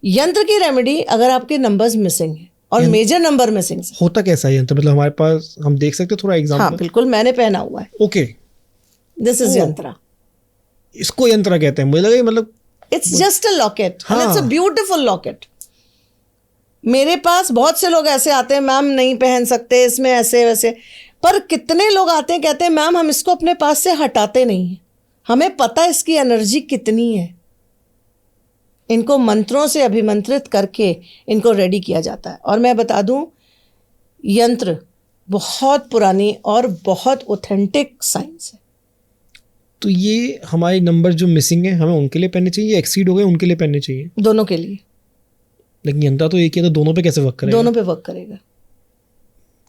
यंत्र की रेमेडी, अगर आपके नंबर्स मिसिंग हैं और मेजर नंबर मिसिंग है। होता कैसा है यंत्र, मतलब हमारे पास हम देख सकते हैं थोड़ा एग्जांपल? हाँ बिल्कुल, मैंने पहना हुआ है। ओके, दिस इज यंत्रा। इसको यंत्रा कहते हैं। मुझे लगा मतलब it's just a locket and हाँ। It's a beautiful locket. मेरे पास बहुत से लोग ऐसे आते हैं, मैम नहीं पहन सकते इसमें ऐसे वैसे, पर कितने लोग आते हैं कहते हैं मैम हम इसको अपने पास से हटाते नहीं हैं, हमें पता है इसकी एनर्जी कितनी है। इनको मंत्रों से अभिमंत्रित करके इनको रेडी किया जाता है। और मैं बता दूं, यंत्र बहुत पुरानी और बहुत ऑथेंटिक साइंस है। तो ये हमारे नंबर जो मिसिंग है हमें उनके लिए पहनने चाहिए या एक्सीड हो गए उनके लिए पहनने चाहिए? दोनों के लिए। लेकिन यंत्र तो एक ही है, तो दोनों पे कैसे वर्क करेगा? दोनों पे वर्क करेगा।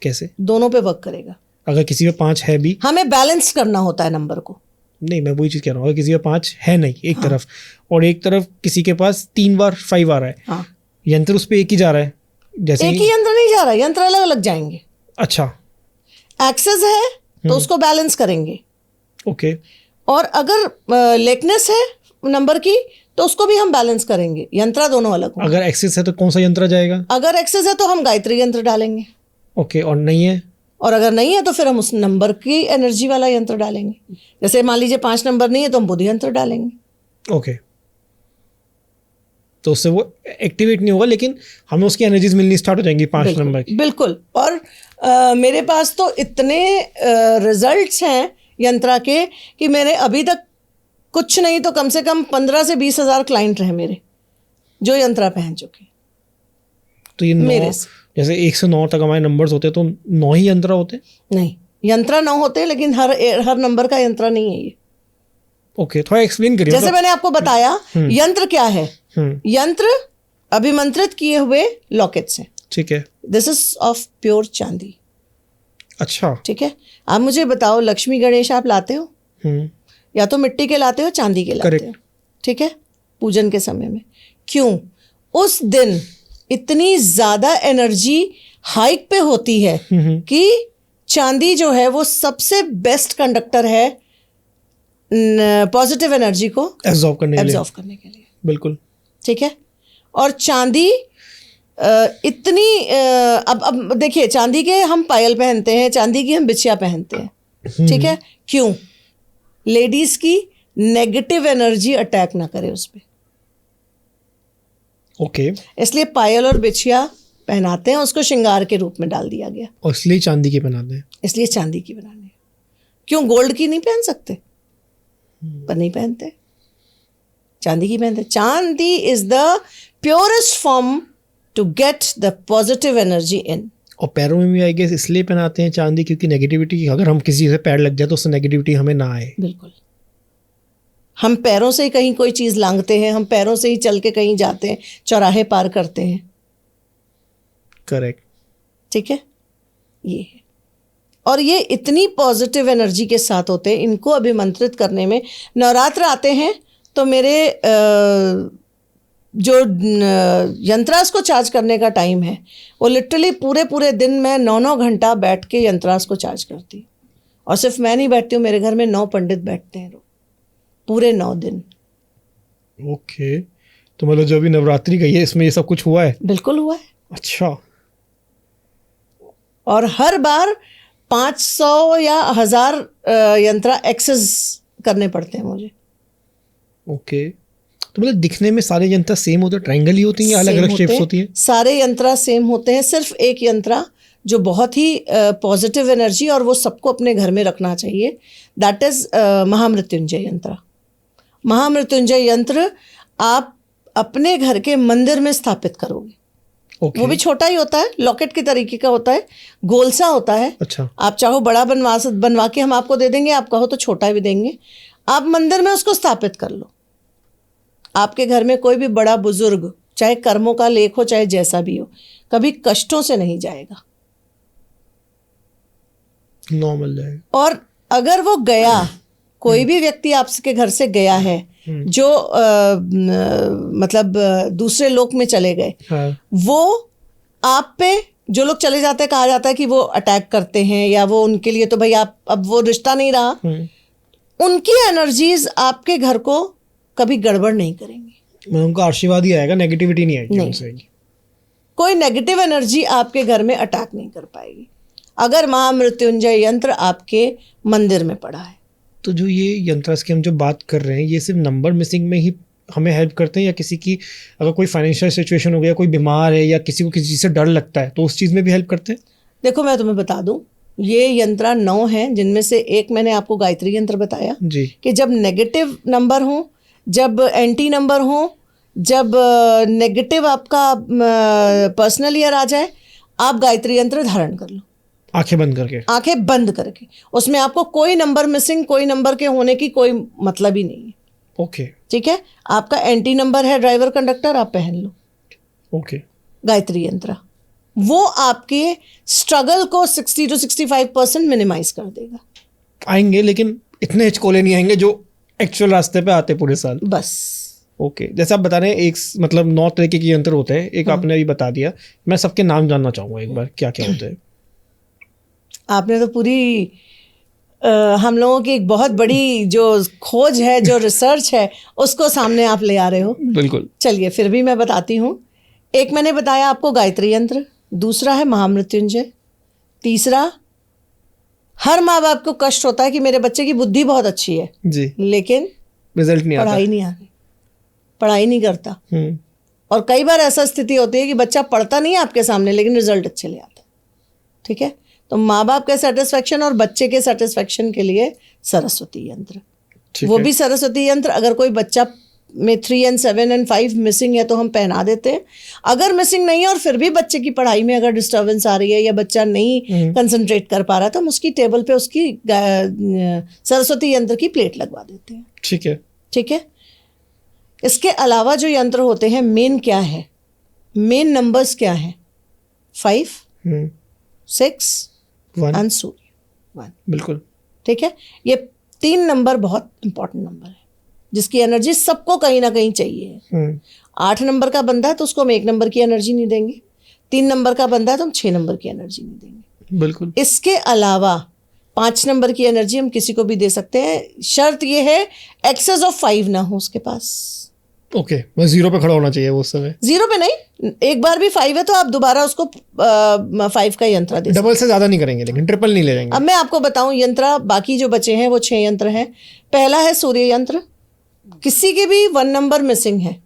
कैसे? दोनों पे वर्क करेगा। अगर किसी में 5 है भी, हमें बैलेंस करना होता है नंबर को। नहीं मैं वही चीज़ कह रहा हूँ, अगर किसी में 5 है नहीं एक तरफ, और एक तरफ किसी के पास 3 बार 5 आ रहा है, हाँ, यंत्र उस पर एक ही जा रहा है, जैसे एक ही यंत्र नहीं जा रहा, यंत्र अलग अलग जाएंगे। अच्छा, एक्सेस है तो उसको बैलेंस करेंगे, ओके। और अगर लेकनेस है नंबर की तो उसको भी हम बैलेंस करेंगे। यंत्र दोनों अलग होंगे। अगर एक्सेस है तो कौन सा यंत्र जाएगा? अगर एक्सेस है तो हम गायत्री यंत्र डालेंगे, ओके, और नहीं है? और अगर नहीं है तो फिर हम उस नंबर की एनर्जी वाला यंत्र डालेंगे। जैसे मान लीजिए 5 नंबर नहीं है तो हम बुध यंत्र डालेंगे। ओके, तो उससे वो एक्टिवेट नहीं होगा, लेकिन हमें उसकी एनर्जीज मिलनी स्टार्ट हो जाएंगी 5 नंबर की। बिल्कुल। और मेरे पास तो इतने रिजल्ट्स हैं यंत्रा के कि मेरे अभी तक कुछ नहीं तो कम से कम 15 से 20 हज़ार क्लाइंट रहे मेरे जो यंत्रा पहन चुके। तो ये 9, मेरे से जैसे 1 से 9 तक हमारे नंबर्स होते हैं, तो 9 ही यंत्र होते हैं? नहीं, यंत्रा 9 होते हैं, लेकिन हर नंबर का यंत्रा नहीं है ये। ओके, थोड़ा एक्सप्लेन करिए। जैसे मैंने आपको बताया, यंत्र क्या है? यंत्र अभिमंत्रित किए हुए लॉकेट्स हैं। ठीक है। दिस इज ऑफ प्योर चांदी। अच्छा, ठीक है। आप मुझे बताओ, लक्ष्मी गणेश आप लाते हो, या तो मिट्टी के लाते हो, चांदी के लाते हो, ठीक है, पूजन के समय में। क्यों? उस दिन इतनी ज्यादा एनर्जी हाइक पे होती है कि चांदी जो है वो सबसे बेस्ट कंडक्टर है पॉजिटिव एनर्जी को एब्जॉर्व करने के लिए। बिल्कुल, ठीक है। और चांदी इतनी अब देखिए, चांदी के हम पायल पहनते हैं, चांदी की हम बिछिया पहनते हैं, ठीक है। क्यों? लेडीज की नेगेटिव एनर्जी अटैक ना करे उस पे, ओके, इसलिए पायल और बिछिया पहनाते हैं, उसको श्रृंगार के रूप में डाल दिया गया। और इसलिए चांदी की बनाते हैं। इसलिए चांदी की बनानी है। क्यों गोल्ड की नहीं पहन सकते? पर नहीं पहनते, चांदी की पहनते। Chandi is the purest form to get the positive energy in. और पैरों में भी आई गेस इसलिए पहनाते हैं चांदी, क्योंकि नेगेटिविटी, अगर हम किसी से पैर लग जाए तो उससे नेगेटिविटी हमें ना आए। बिल्कुल। हम पैरों से ही कहीं कोई चीज़ लांघते हैं, हम पैरों से ही चल के कहीं जाते हैं, चौराहे पार करते हैं। करेक्ट, ठीक है, ये है। और ये इतनी पॉजिटिव एनर्जी के साथ होते हैं, इनको अभिमंत्रित करने में नवरात्र आते हैं तो मेरे जो यंत्रास को चार्ज करने का टाइम है वो लिटरली पूरे दिन में 9 घंटा बैठ के यंत्रास को चार्ज करती हूँ। और सिर्फ मैं नहीं बैठती हूँ, मेरे घर में 9 पंडित बैठते हैं पूरे 9 दिन। ओके, तो मतलब जो अभी नवरात्रि गई है इसमें ये सब कुछ हुआ है? बिल्कुल हुआ है। अच्छा। और हर बार 500 या 1000 यंत्रा एक्सेस करने पड़ते हैं मुझे। ओके, तो मतलब दिखने में सारे यंत्र सेम होते हैं, ट्रायंगल ही होती हैं या अलग अलग शेप्स होती हैं? सारे यंत्रा सेम होते हैं। सिर्फ एक यंत्रा जो बहुत ही पॉजिटिव एनर्जी और वो सबको अपने घर में रखना चाहिए, दैट इज महामृत्युंजय यंत्र। महामृत्युंजय यंत्र आप अपने घर के मंदिर में स्थापित करोगे। Okay. वो भी छोटा ही होता है, लॉकेट के तरीके का होता है, गोल सा होता है। अच्छा। आप चाहो बड़ा बनवा के हम आपको दे देंगे, आप कहो तो छोटा भी देंगे। आप मंदिर में उसको स्थापित कर लो। आपके घर में कोई भी बड़ा बुजुर्ग, चाहे कर्मों का लेख हो चाहे जैसा भी हो, कभी कष्टों से नहीं जाएगा, नॉर्मल जाएगा। और अगर वो गया, कोई भी व्यक्ति आपके घर से गया है जो मतलब दूसरे लोक में चले गए, हाँ। वो आप पे, जो लोग चले जाते हैं, कहा जाता है कि वो अटैक करते हैं या वो उनके लिए तो भाई आप अब वो रिश्ता नहीं रहा, उनकी एनर्जीज आपके घर को कभी गड़बड़ नहीं करेंगी। उनका आशीर्वाद ही आएगा, नेगेटिविटी नहीं आएगी उनसे। कोई नेगेटिव एनर्जी आपके घर में अटैक नहीं कर पाएगी अगर महामृत्युंजय यंत्र आपके मंदिर में पड़ा है। तो जो ये यंत्रास की हम जो बात कर रहे हैं, ये सिर्फ नंबर मिसिंग में ही हमें हेल्प करते हैं, या किसी की अगर कोई फाइनेंशियल सिचुएशन हो गया, कोई बीमार है या किसी को किसी चीज़ से डर लगता है, तो उस चीज़ में भी हेल्प करते हैं? देखो मैं तुम्हें बता दूं, ये यंत्रा 9 हैं, जिनमें से एक मैंने आपको गायत्री यंत्र बताया जी, कि जब नेगेटिव नंबर हो, जब एंटी नंबर हो, जब नेगेटिव आपका पर्सनल ईयर आ जाए, आप गायत्री यंत्र धारण कर लो। आंखें बंद करके? आंखें बंद करके। उसमें आपको कोई नंबर मिसिंग, कोई नंबर के होने की कोई मतलब ही नहीं है। ओके ठीक है, आपका एंटी नंबर है ड्राइवर कंडक्टर, आप पहन लो ओके। गायत्री यंत्र। वो आपके स्ट्रगल को 60 to 65% मिनिमाइज कर देगा। आएंगे, लेकिन इतने हिचकोले नहीं आएंगे जो एक्चुअल रास्ते पे आते पूरे साल। बस ओके, जैसे आप बता रहे हैं एक मतलब 9 तरीके के यंत्र होते हैं, एक आपने अभी बता दिया, मैं सबके नाम जानना चाहूंगा एक बार, क्या क्या होते हैं? आपने तो पूरी हम लोगों की एक बहुत बड़ी जो खोज है, जो रिसर्च है, उसको सामने आप ले आ रहे हो। बिल्कुल। चलिए फिर भी मैं बताती हूँ। एक मैंने बताया आपको गायत्री यंत्र, दूसरा है महामृत्युंजय, तीसरा हर माँ बाप को कष्ट होता है कि मेरे बच्चे की बुद्धि बहुत अच्छी है जी, लेकिन रिजल्ट नहीं आता। पढ़ाई नहीं आ रही, पढ़ाई नहीं करता। हम्म। और कई बार ऐसा स्थिति होती है कि बच्चा पढ़ता नहीं है आपके सामने लेकिन रिजल्ट अच्छे ले आता है। ठीक है, तो माँ बाप के सेटिस्फेक्शन और बच्चे के सेटिस्फेक्शन के लिए सरस्वती यंत्र। ठीक वो है। भी सरस्वती यंत्र, अगर कोई बच्चा में 3 and 7 and 5 मिसिंग है तो हम पहना देते हैं। अगर मिसिंग नहीं है और फिर भी बच्चे की पढ़ाई में अगर डिस्टर्बेंस आ रही है या बच्चा नहीं कंसंट्रेट कर पा रहा है तो हम उसकी टेबल पे उसकी सरस्वती यंत्र की प्लेट लगवा देते हैं। ठीक है। ठीक है, इसके अलावा जो यंत्र होते हैं, मेन क्या है, मेन नंबर्स क्या है? 5, 6 1 एंड सूर्य 1। बिल्कुल। ठीक है, ये 3 नंबर बहुत इंपॉर्टेंट नंबर है जिसकी एनर्जी सबको कहीं ना कहीं चाहिए। 8 नंबर का बंदा है तो उसको हम 1 नंबर की एनर्जी नहीं देंगे, 3 नंबर का बंदा है तो हम 6 नंबर की एनर्जी नहीं देंगे। बिल्कुल। इसके अलावा 5 नंबर की एनर्जी हम किसी को भी दे सकते हैं, शर्त ये है एक्सेस ऑफ 5 ना हो उसके पास। ओके, बस 0 पे खड़ा होना चाहिए वो उस समय। 0 पे नहीं, एक बार भी 5 है तो आप दोबारा उसको 5 का यंत्र दे सकते हैं। डबल से ज्यादा नहीं करेंगे लेकिन ट्रिपल नहीं ले जाएंगे। अब मैं आपको बताऊं यंत्र, बाकी जो बचे हैं वो 6 यंत्र हैं। पहला है सूर्य यंत्र, किसी के भी 1 नंबर मिसिंग है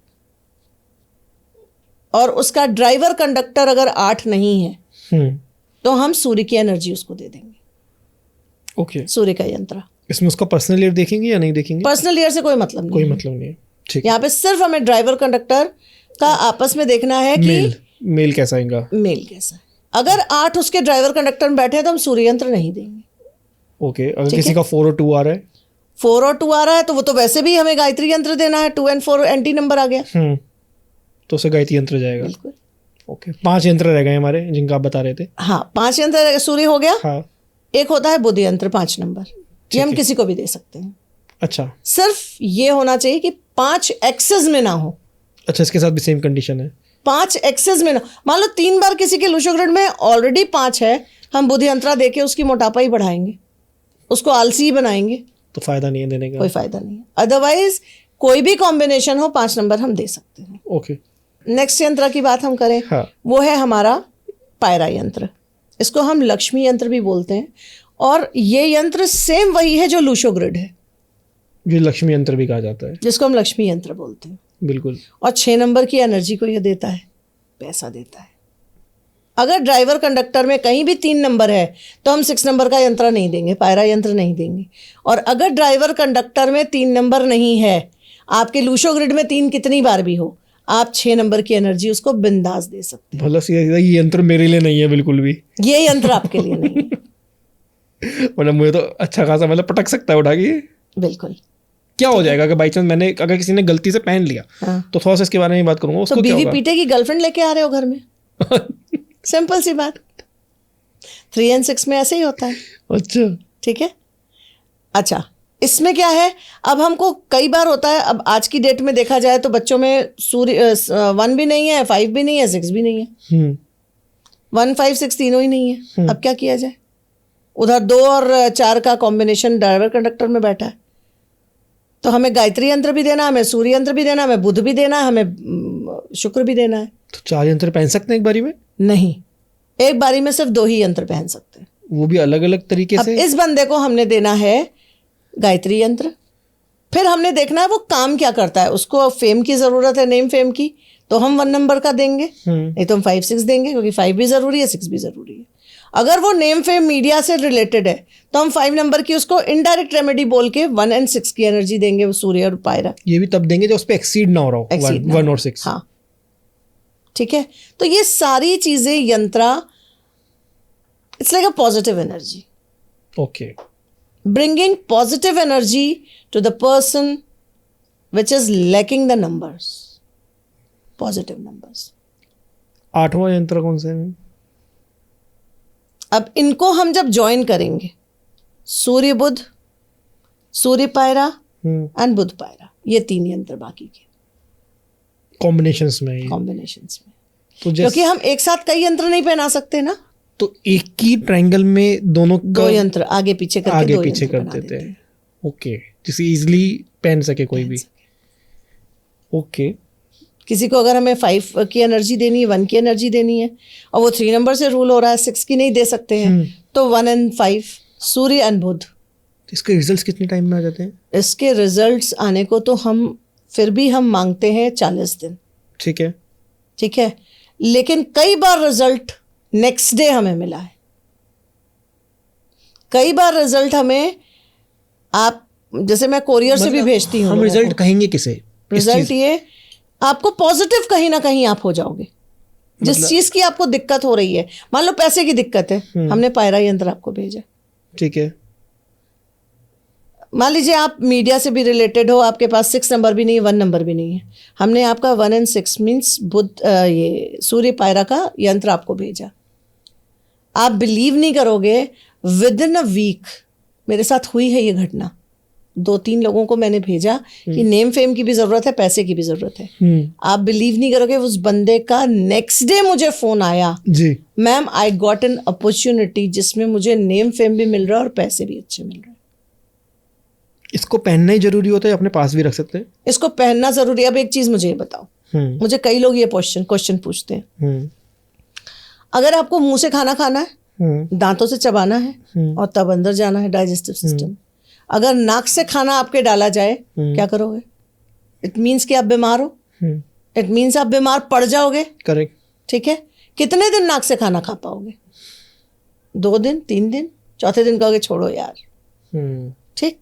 और उसका ड्राइवर कंडक्टर अगर 8 नहीं है तो हम सूर्य की एनर्जी उसको दे देंगे। ओके, सूर्य का यंत्र। इसमें उसका पर्सनल ईयर देखेंगे या नहीं देखेंगे? पर्सनल ईयर से कोई मतलब नहीं कोई है। मतलब नहीं है। ठीक। यहाँ पे सिर्फ हमें ड्राइवर कंडक्टर का आपस में देखना है कि मेल कैसा आएगा, मेल कैसा है। अगर 8 उसके ड्राइवर कंडक्टर में बैठे हैं तो हम सूर्य यंत्र नहीं देंगे। ओके, अगर किसी का 4 और 2 आ रहा है, 4 और 2 आ रहा है तो वो तो वैसे भी हमें गायत्री यंत्र देना है। 2 and 4 एंटी नंबर आ गया। तो उसे गायत्री यंत्र जाएगा। बिल्कुल। ओके, 5 यंत्र रह गए हमारे जिनका आप बता रहे थे। हाँ, 5 यंत्र सूर्य हो गया। हाँ। एक होता है बुध यंत्र 5 नंबर, ये हम किसी को भी दे सकते हैं। अच्छा। सिर्फ ये होना चाहिए कि 5 एक्सेस में ना हो। अच्छा, इसके साथ भी सेम कंडीशन है? 5 एक्सेस में ना, मान लो 3 बार किसी के लूशोग्रिड में ऑलरेडी 5 है, हम बुध यंत्र दे के उसकी मोटापा ही बढ़ाएंगे, उसको आलसी ही बनाएंगे, तो फायदा नहीं है देने का। कोई फायदा नहीं है। अदरवाइज कोई भी कॉम्बिनेशन हो 5 नंबर हम दे सकते हैं। ओके। नेक्स्ट यंत्र की बात हम करें, हाँ। वो है हमारा पायरा यंत्र। इसको हम लक्ष्मी यंत्र भी बोलते हैं और ये यंत्र सेम वही है जो लूशोग्रिड है, ये लक्ष्मी यंत्र भी कहा जाता है। जिसको हम लक्ष्मी यंत्र बोलते हैं। बिल्कुल। और 6 नंबर की एनर्जी को ये देता है, पैसा देता है। अगर ड्राइवर कंडक्टर में कहीं भी 3 नंबर है तो हम 6 नंबर का यंत्र नहीं देंगे, पायरा यंत्र नहीं देंगे। और अगर ड्राइवर कंडक्टर में 3 नंबर नहीं है, आपके लूशो ग्रिड में 3 कितनी बार भी हो, आप 6 नंबर की एनर्जी उसको बिंदास दे सकते हैं। भला सीधा ये यंत्र मेरे लिए नहीं है बिल्कुल भी। ये यंत्र आपके लिए नहीं है। मतलब मुझे तो अच्छा खासा मतलब पटक सकता है उठा के। बिल्कुल। क्या हो जाएगा अगर बाई चांस अगर किसी ने गलती से पहन लिया? हाँ। तो थोड़ा सा इसके बारे में बात करूंगा। उसको तो क्या बीवी होगा? पीटे की गर्लफ्रेंड लेके आ रहे हो घर में। सिंपल सी बात। 3 and 6 में ऐसे ही होता है। अच्छा। ठीक है। अच्छा, इसमें क्या है, अब हमको कई बार होता है, अब आज की डेट में देखा जाए तो बच्चों में सूर्य 1 भी नहीं है, 5 भी नहीं है, 6 भी नहीं है। 1, 5, 6 तीनों ही नहीं है। अब क्या किया जाए? उधर 2 और 4 का कॉम्बिनेशन ड्राइवर कंडक्टर में बैठा है, तो हमें गायत्री यंत्र भी देना, हमें सूर्य यंत्र भी देना, हमें बुध भी देना, हमें शुक्र भी देना है। तो 4 यंत्र पहन सकते हैं एक बारी में? नहीं, एक बारी में सिर्फ 2 ही यंत्र पहन सकते हैं, वो भी अलग अलग तरीके अब से। इस बंदे को हमने देना है गायत्री यंत्र, फिर हमने देखना है वो काम क्या करता है। उसको फेम की जरूरत है, नेम फेम की, तो हम 1 नंबर का देंगे, नहीं तो हम 5, 6 देंगे, क्योंकि 5 भी जरूरी है, 6 भी जरूरी है। अगर वो नेम फेम मीडिया से रिलेटेड है तो हम 5 नंबर की उसको इनडायरेक्ट रेमेडी बोल के 1 and 6 की एनर्जी देंगे, वो सूर्य और पायरा। ये भी तब देंगे जब उस पर एक्सीड ना हो रहा हो, Exceed ना 1 और 6। हाँ, ठीक है। तो ये सारी चीजें यंत्रा It's like a positive energy. Okay. Bringing positive energy to the person which is lacking the numbers. Positive numbers. 8वां यंत्र कौन सा है मैम? अब इनको हम जब ज्वाइन करेंगे, सूर्य बुध, सूर्य पायरा एंड बुध पायरा, ये 3 यंत्र बाकी के कॉम्बिनेशंस में ये। कॉम्बिनेशंस में। तो क्योंकि हम एक साथ कई यंत्र नहीं पहना सकते ना, तो एक ही ट्रायंगल में दोनों का 2 यंत्र आगे पीछे करके आगे 2 पीछे यंत्र कर बना देते हैं। ओके, जिसे इजीली पहन सके कोई भी। ओके, किसी को अगर हमें 5 की एनर्जी देनी है, 1 की एनर्जी देनी है, और वो 3 नंबर से रूल हो रहा है, 6 की नहीं दे सकते हैं, तो 1 and 5 सूर्य एंड बुध। इसके रिजल्ट्स कितने टाइम में आ जाते हैं? इसके रिजल्ट्स आने को तो हम फिर भी हम मांगते हैं 40 दिन। ठीक है। ठीक है, लेकिन कई बार रिजल्ट नेक्स्ट डे हमें मिला है। कई बार रिजल्ट हमें, आप जैसे मैं कोरियर से भी भेजती हूँ, हम रिजल्ट कहेंगे किसे? रिजल्ट ये आपको पॉजिटिव कहीं ना कहीं आप हो जाओगे। जिस चीज की आपको दिक्कत हो रही है, मान लो पैसे की दिक्कत है, हमने पायरा यंत्र आपको भेजा, ठीक है। मान लीजिए आप मीडिया से भी रिलेटेड हो, आपके पास 6 नंबर भी नहीं है, 1 नंबर भी नहीं है, हमने आपका 1 and 6 मीन्स बुध, ये सूर्य पायरा का यंत्र आपको भेजा। आप बिलीव नहीं करोगे, विद इन अ वीक मेरे साथ हुई है ये घटना। 2-3 लोगों को मैंने भेजा कि नेम फेम की भी जरूरत है, पैसे की भी जरूरत है। आप बिलीव नहीं करोगे, उस बंदे का नेक्स्ट डे मुझे फोन आया, ji ma'am I got an opportunity जिसमें मुझे नेम फेम भी मिल रहा है और पैसे भी अच्छे मिल रहे हैं। इसको पहनना ही जरूरी होता है, अपने पास भी रख सकते हैं? इसको पहनना जरूरी है। अब एक चीज मुझे ये बताओ, मुझे कई लोग ये क्वेश्चन पूछते हैं, अगर आपको मुंह से खाना खाना है, दांतों से चबाना है और तब अंदर जाना है डाइजेस्टिव सिस्टम, अगर नाक से खाना आपके डाला जाए, क्या करोगे? इट मीन्स कि आप बीमार हो, इट मीन्स आप बीमार पड़ जाओगे। करेक्ट। ठीक है, कितने दिन नाक से खाना खा पाओगे? 2 दिन, 3 दिन, चौथे दिन कहोगे छोड़ो यार। ठीक,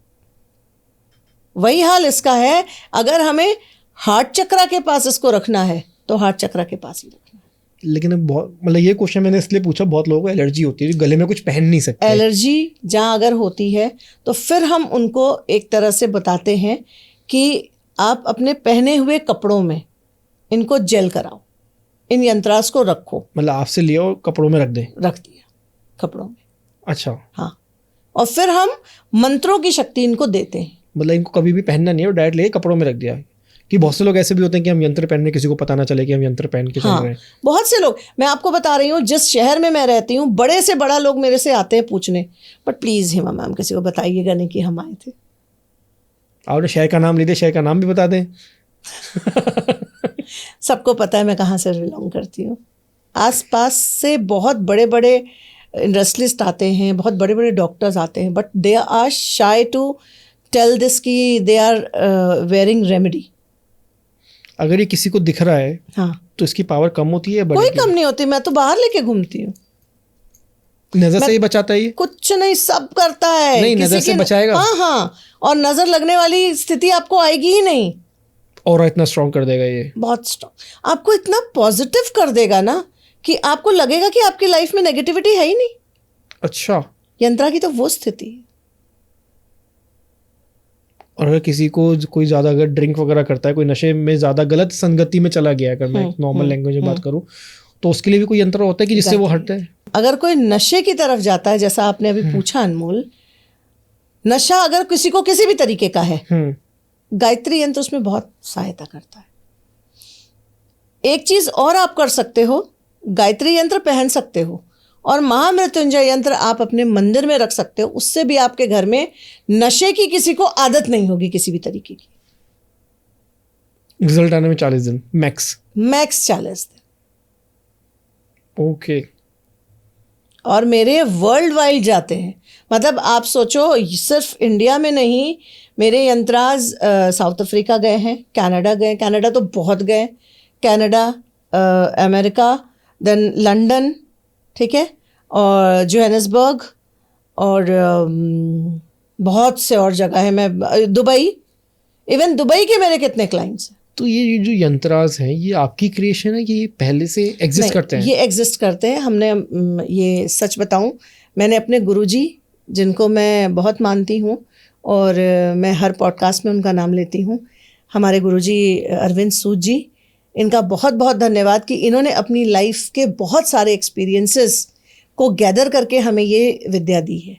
वही हाल इसका है। अगर हमें हार्ट चक्रा के पास इसको रखना है तो हार्ट चक्रा के पास ही रखना है। लेकिन अब बहुत, मतलब ये क्वेश्चन मैंने इसलिए पूछा, बहुत लोगों को एलर्जी होती है, गले में कुछ पहन नहीं सकते। एलर्जी जहाँ अगर होती है तो फिर हम उनको एक तरह से बताते हैं कि आप अपने पहने हुए कपड़ों में इनको जेल कराओ, इन यंत्रास को रखो। मतलब आपसे लिया और कपड़ों में रख दें? रख दिया कपड़ों में। अच्छा। हाँ, और फिर हम मंत्रों की शक्ति इनको देते हैं। मतलब इनको कभी भी पहनना नहीं है, डायरेक्ट ले कपड़ों में रख दिया? कि बहुत से लोग ऐसे भी होते हैं कि हम यंत्र पहनने, किसी को पता ना चले कि हम यंत्र पहन के चल रहे हैं। बहुत से लोग, मैं आपको बता रही हूँ, जिस शहर में मैं रहती हूँ, बड़े से बड़ा लोग मेरे से आते हैं पूछने, बट प्लीज हेमा मैम किसी को बताइएगा नहीं कि हम आए थे। आपने शहर का नाम ले दिया, शहर का नाम भी बता दें। सबको पता है मैं कहाँ से बिलोंग करती हूँ। आसपास से बहुत बड़े बड़े इंडस्ट्रियलिस्ट आते हैं, बहुत बड़े बड़े डॉक्टर्स आते हैं, but they are shy to tell this कि दे आर वेयरिंग रेमेडी। अगर ये किसी को दिख रहा है, हाँ, तो इसकी पावर कम होती है? कोई कम नहीं होती। मैं तो बाहर लेके घूमती हूँ। नजर से ही बचाता है ये? कुछ नहीं, सब करता है। नहीं, नजर से बचाएगा? हाँ, और नजर लगने वाली स्थिति आपको आएगी ही नहीं। और इतना स्ट्रॉन्ग कर देगा ये, बहुत स्ट्रॉन्ग, आपको इतना पॉजिटिव कर देगा ना कि आपको लगेगा कि आपकी लाइफ में नेगेटिविटी है ही नहीं। अच्छा। यंत्रा की तो वो स्थिति है। और अगर किसी को कोई ज़्यादा अगर ड्रिंक वगैरह करता है, कोई नशे में ज़्यादा गलत संगति में चला गया है, अगर मैं नॉर्मल लैंग्वेज में बात करूँ, तो उसके लिए भी कोई यंत्र होता है कि जिससे वो हटता है? अगर कोई नशे की तरफ जाता है, जैसा आपने अभी पूछा अनमोल, नशा अगर किसी को किसी भी तरीके का है, गायत्री यंत्र उसमें बहुत सहायता करता है। एक चीज और आप कर सकते हो, गायत्री यंत्र पहन सकते हो और महामृत्युंजय यंत्र आप अपने मंदिर में रख सकते हो। उससे भी आपके घर में नशे की किसी को आदत नहीं होगी किसी भी तरीके की। रिजल्ट आने में 40 दिन मैक्स? मैक्स 40 दिन। ओके। और मेरे वर्ल्ड वाइड जाते हैं। मतलब आप सोचो, सिर्फ इंडिया में नहीं, मेरे यंत्राज साउथ अफ्रीका गए हैं, कनाडा गए, कनाडा तो बहुत गए, कनाडा, अमेरिका, देन लंदन, ठीक है, और जोहानिसबर्ग, और बहुत से और जगह है। मैं दुबई, इवन दुबई के मेरे कितने क्लाइंट्स हैं। तो ये जो यंत्रास हैं ये आपकी क्रिएशन है कि ये पहले से एग्जिस्ट नहीं, करते हैं? ये एग्जिस्ट करते हैं। हमने ये सच बताऊं, मैंने अपने गुरुजी जिनको मैं बहुत मानती हूँ और मैं हर पॉडकास्ट में उनका नाम लेती हूँ, हमारे गुरुजी अरविंद सूद जी, इनका बहुत बहुत धन्यवाद कि इन्होंने अपनी लाइफ के बहुत सारे एक्सपीरियंसेस को गैदर करके हमें ये विद्या दी है।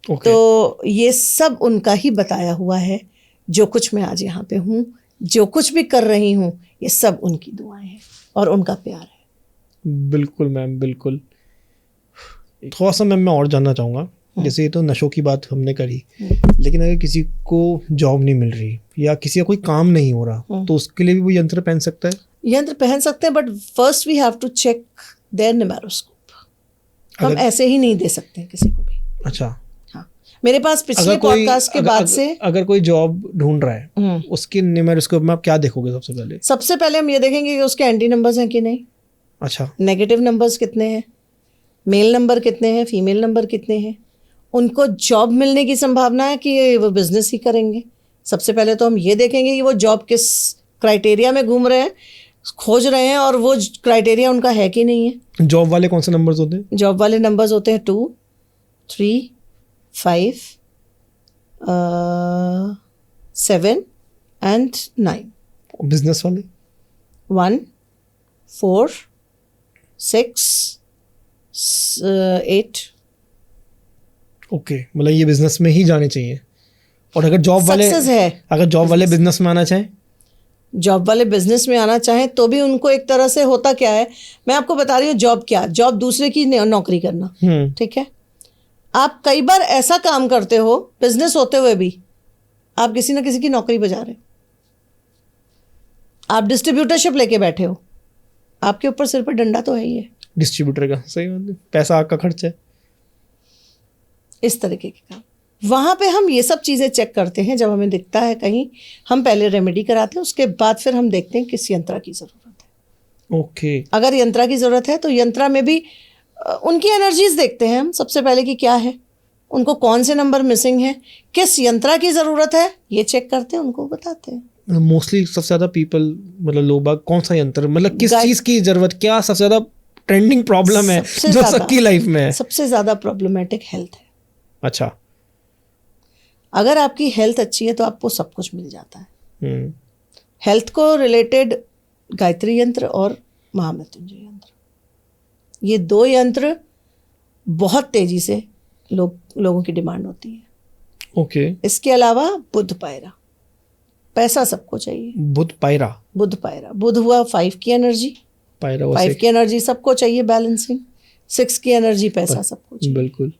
Okay. तो ये सब उनका ही बताया हुआ है। जो कुछ मैं आज यहाँ पे हूँ, जो कुछ भी कर रही हूँ, ये सब उनकी दुआएं हैं और उनका प्यार है। बिल्कुल मैम, बिल्कुल। थोड़ा सा मैम मैं और जानना चाहूँगा, जैसे ये तो नशों की बात हमने करी, लेकिन अगर किसी को जॉब नहीं मिल रही या किसी का कोई काम नहीं हो रहा, तो उसके लिए भी वो यंत्र पहन सकता है? यंत्र पहन सकते हैं, but first we have to check their numeroscope. हम ऐसे ही नहीं दे सकते हैं किसी को भी। अच्छा। हाँ, मेरे पास पिछले पॉडकास्ट के बाद से अगर कोई जॉब ढूंढ रहा है, उसके न्यूमेरोस्कोप में आप क्या देखोगे सबसे पहले? सबसे पहले हम ये देखेंगे कि उसके एंटी नंबर्स हैं कि नहीं। अच्छा। नेगेटिव नंबर्स कितने हैं, मेल नंबर कितने हैं, फीमेल नंबर कितने हैं, उनको जॉब मिलने की संभावना है कि वो बिजनेस ही करेंगे। सबसे पहले तो हम ये देखेंगे कि वो जॉब किस क्राइटेरिया में घूम रहे हैं, खोज रहे हैं, और वो क्राइटेरिया उनका है कि नहीं है। जॉब वाले कौन से नंबर्स होते हैं? जॉब वाले नंबर्स होते हैं 2, 3, 5, 7 एंड 9। बिजनेस वाले 1, 4, 6, 8। ओके, मतलब ये बिजनेस में ही जाने चाहिए। और अगर जॉब वाले सक्सेस है, अगर जॉब वाले बिजनेस में आना चाहें, जॉब वाले बिजनेस में आना चाहें तो भी उनको एक तरह से होता क्या है, मैं आपको बता रही हूँ। जॉब क्या, जॉब दूसरे की नौकरी करना, ठीक है। आप कई बार ऐसा काम करते हो बिजनेस होते हुए भी, आप किसी ना किसी की नौकरी बजा रहे हो। आप डिस्ट्रीब्यूटरशिप लेके बैठे हो, आपके ऊपर सिर पर डंडा तो है ही है। डिस्ट्रीब्यूटर का सही बात है, पैसा आपका खर्च है। इस तरीके के काम, वहाँ पे हम ये सब चीज़ें चेक करते हैं। जब हमें दिखता है कहीं, हम पहले रेमेडी कराते हैं, उसके बाद फिर हम देखते हैं किस यंत्रा की ज़रूरत है। ओके। अगर यंत्रा की ज़रूरत है तो यंत्रा में भी उनकी एनर्जीज देखते हैं हम सबसे पहले कि क्या है, उनको कौन से नंबर मिसिंग है, किस यंत्रा की ज़रूरत है, ये चेक करते हैं, उनको बताते हैं। मोस्टली सबसे ज़्यादा पीपल, मतलब लोग बाग, कौन सा यंत्र, मतलब किस चीज़ की ज़रूरत, क्या सबसे ज़्यादा ट्रेंडिंग प्रॉब्लम है जो सबकी लाइफ में है? सबसे ज़्यादा प्रॉब्लमेटिक हेल्थ है। अच्छा। अगर आपकी हेल्थ अच्छी है तो आपको सब कुछ मिल जाता है। हेल्थ को रिलेटेड गायत्री यंत्र और महामृत्युंजय यंत्र, ये 2 यंत्र बहुत तेजी से लोगों की डिमांड होती है। ओके। इसके अलावा बुध पायरा, पैसा सबको चाहिए। बुध पायरा? बुध पायरा, बुध हुआ 5 की एनर्जी, पायरा 5 की एनर्जी सबको चाहिए बैलेंसिंग, 6 की एनर्जी पैसा सबको चाहिए। बिल्कुल।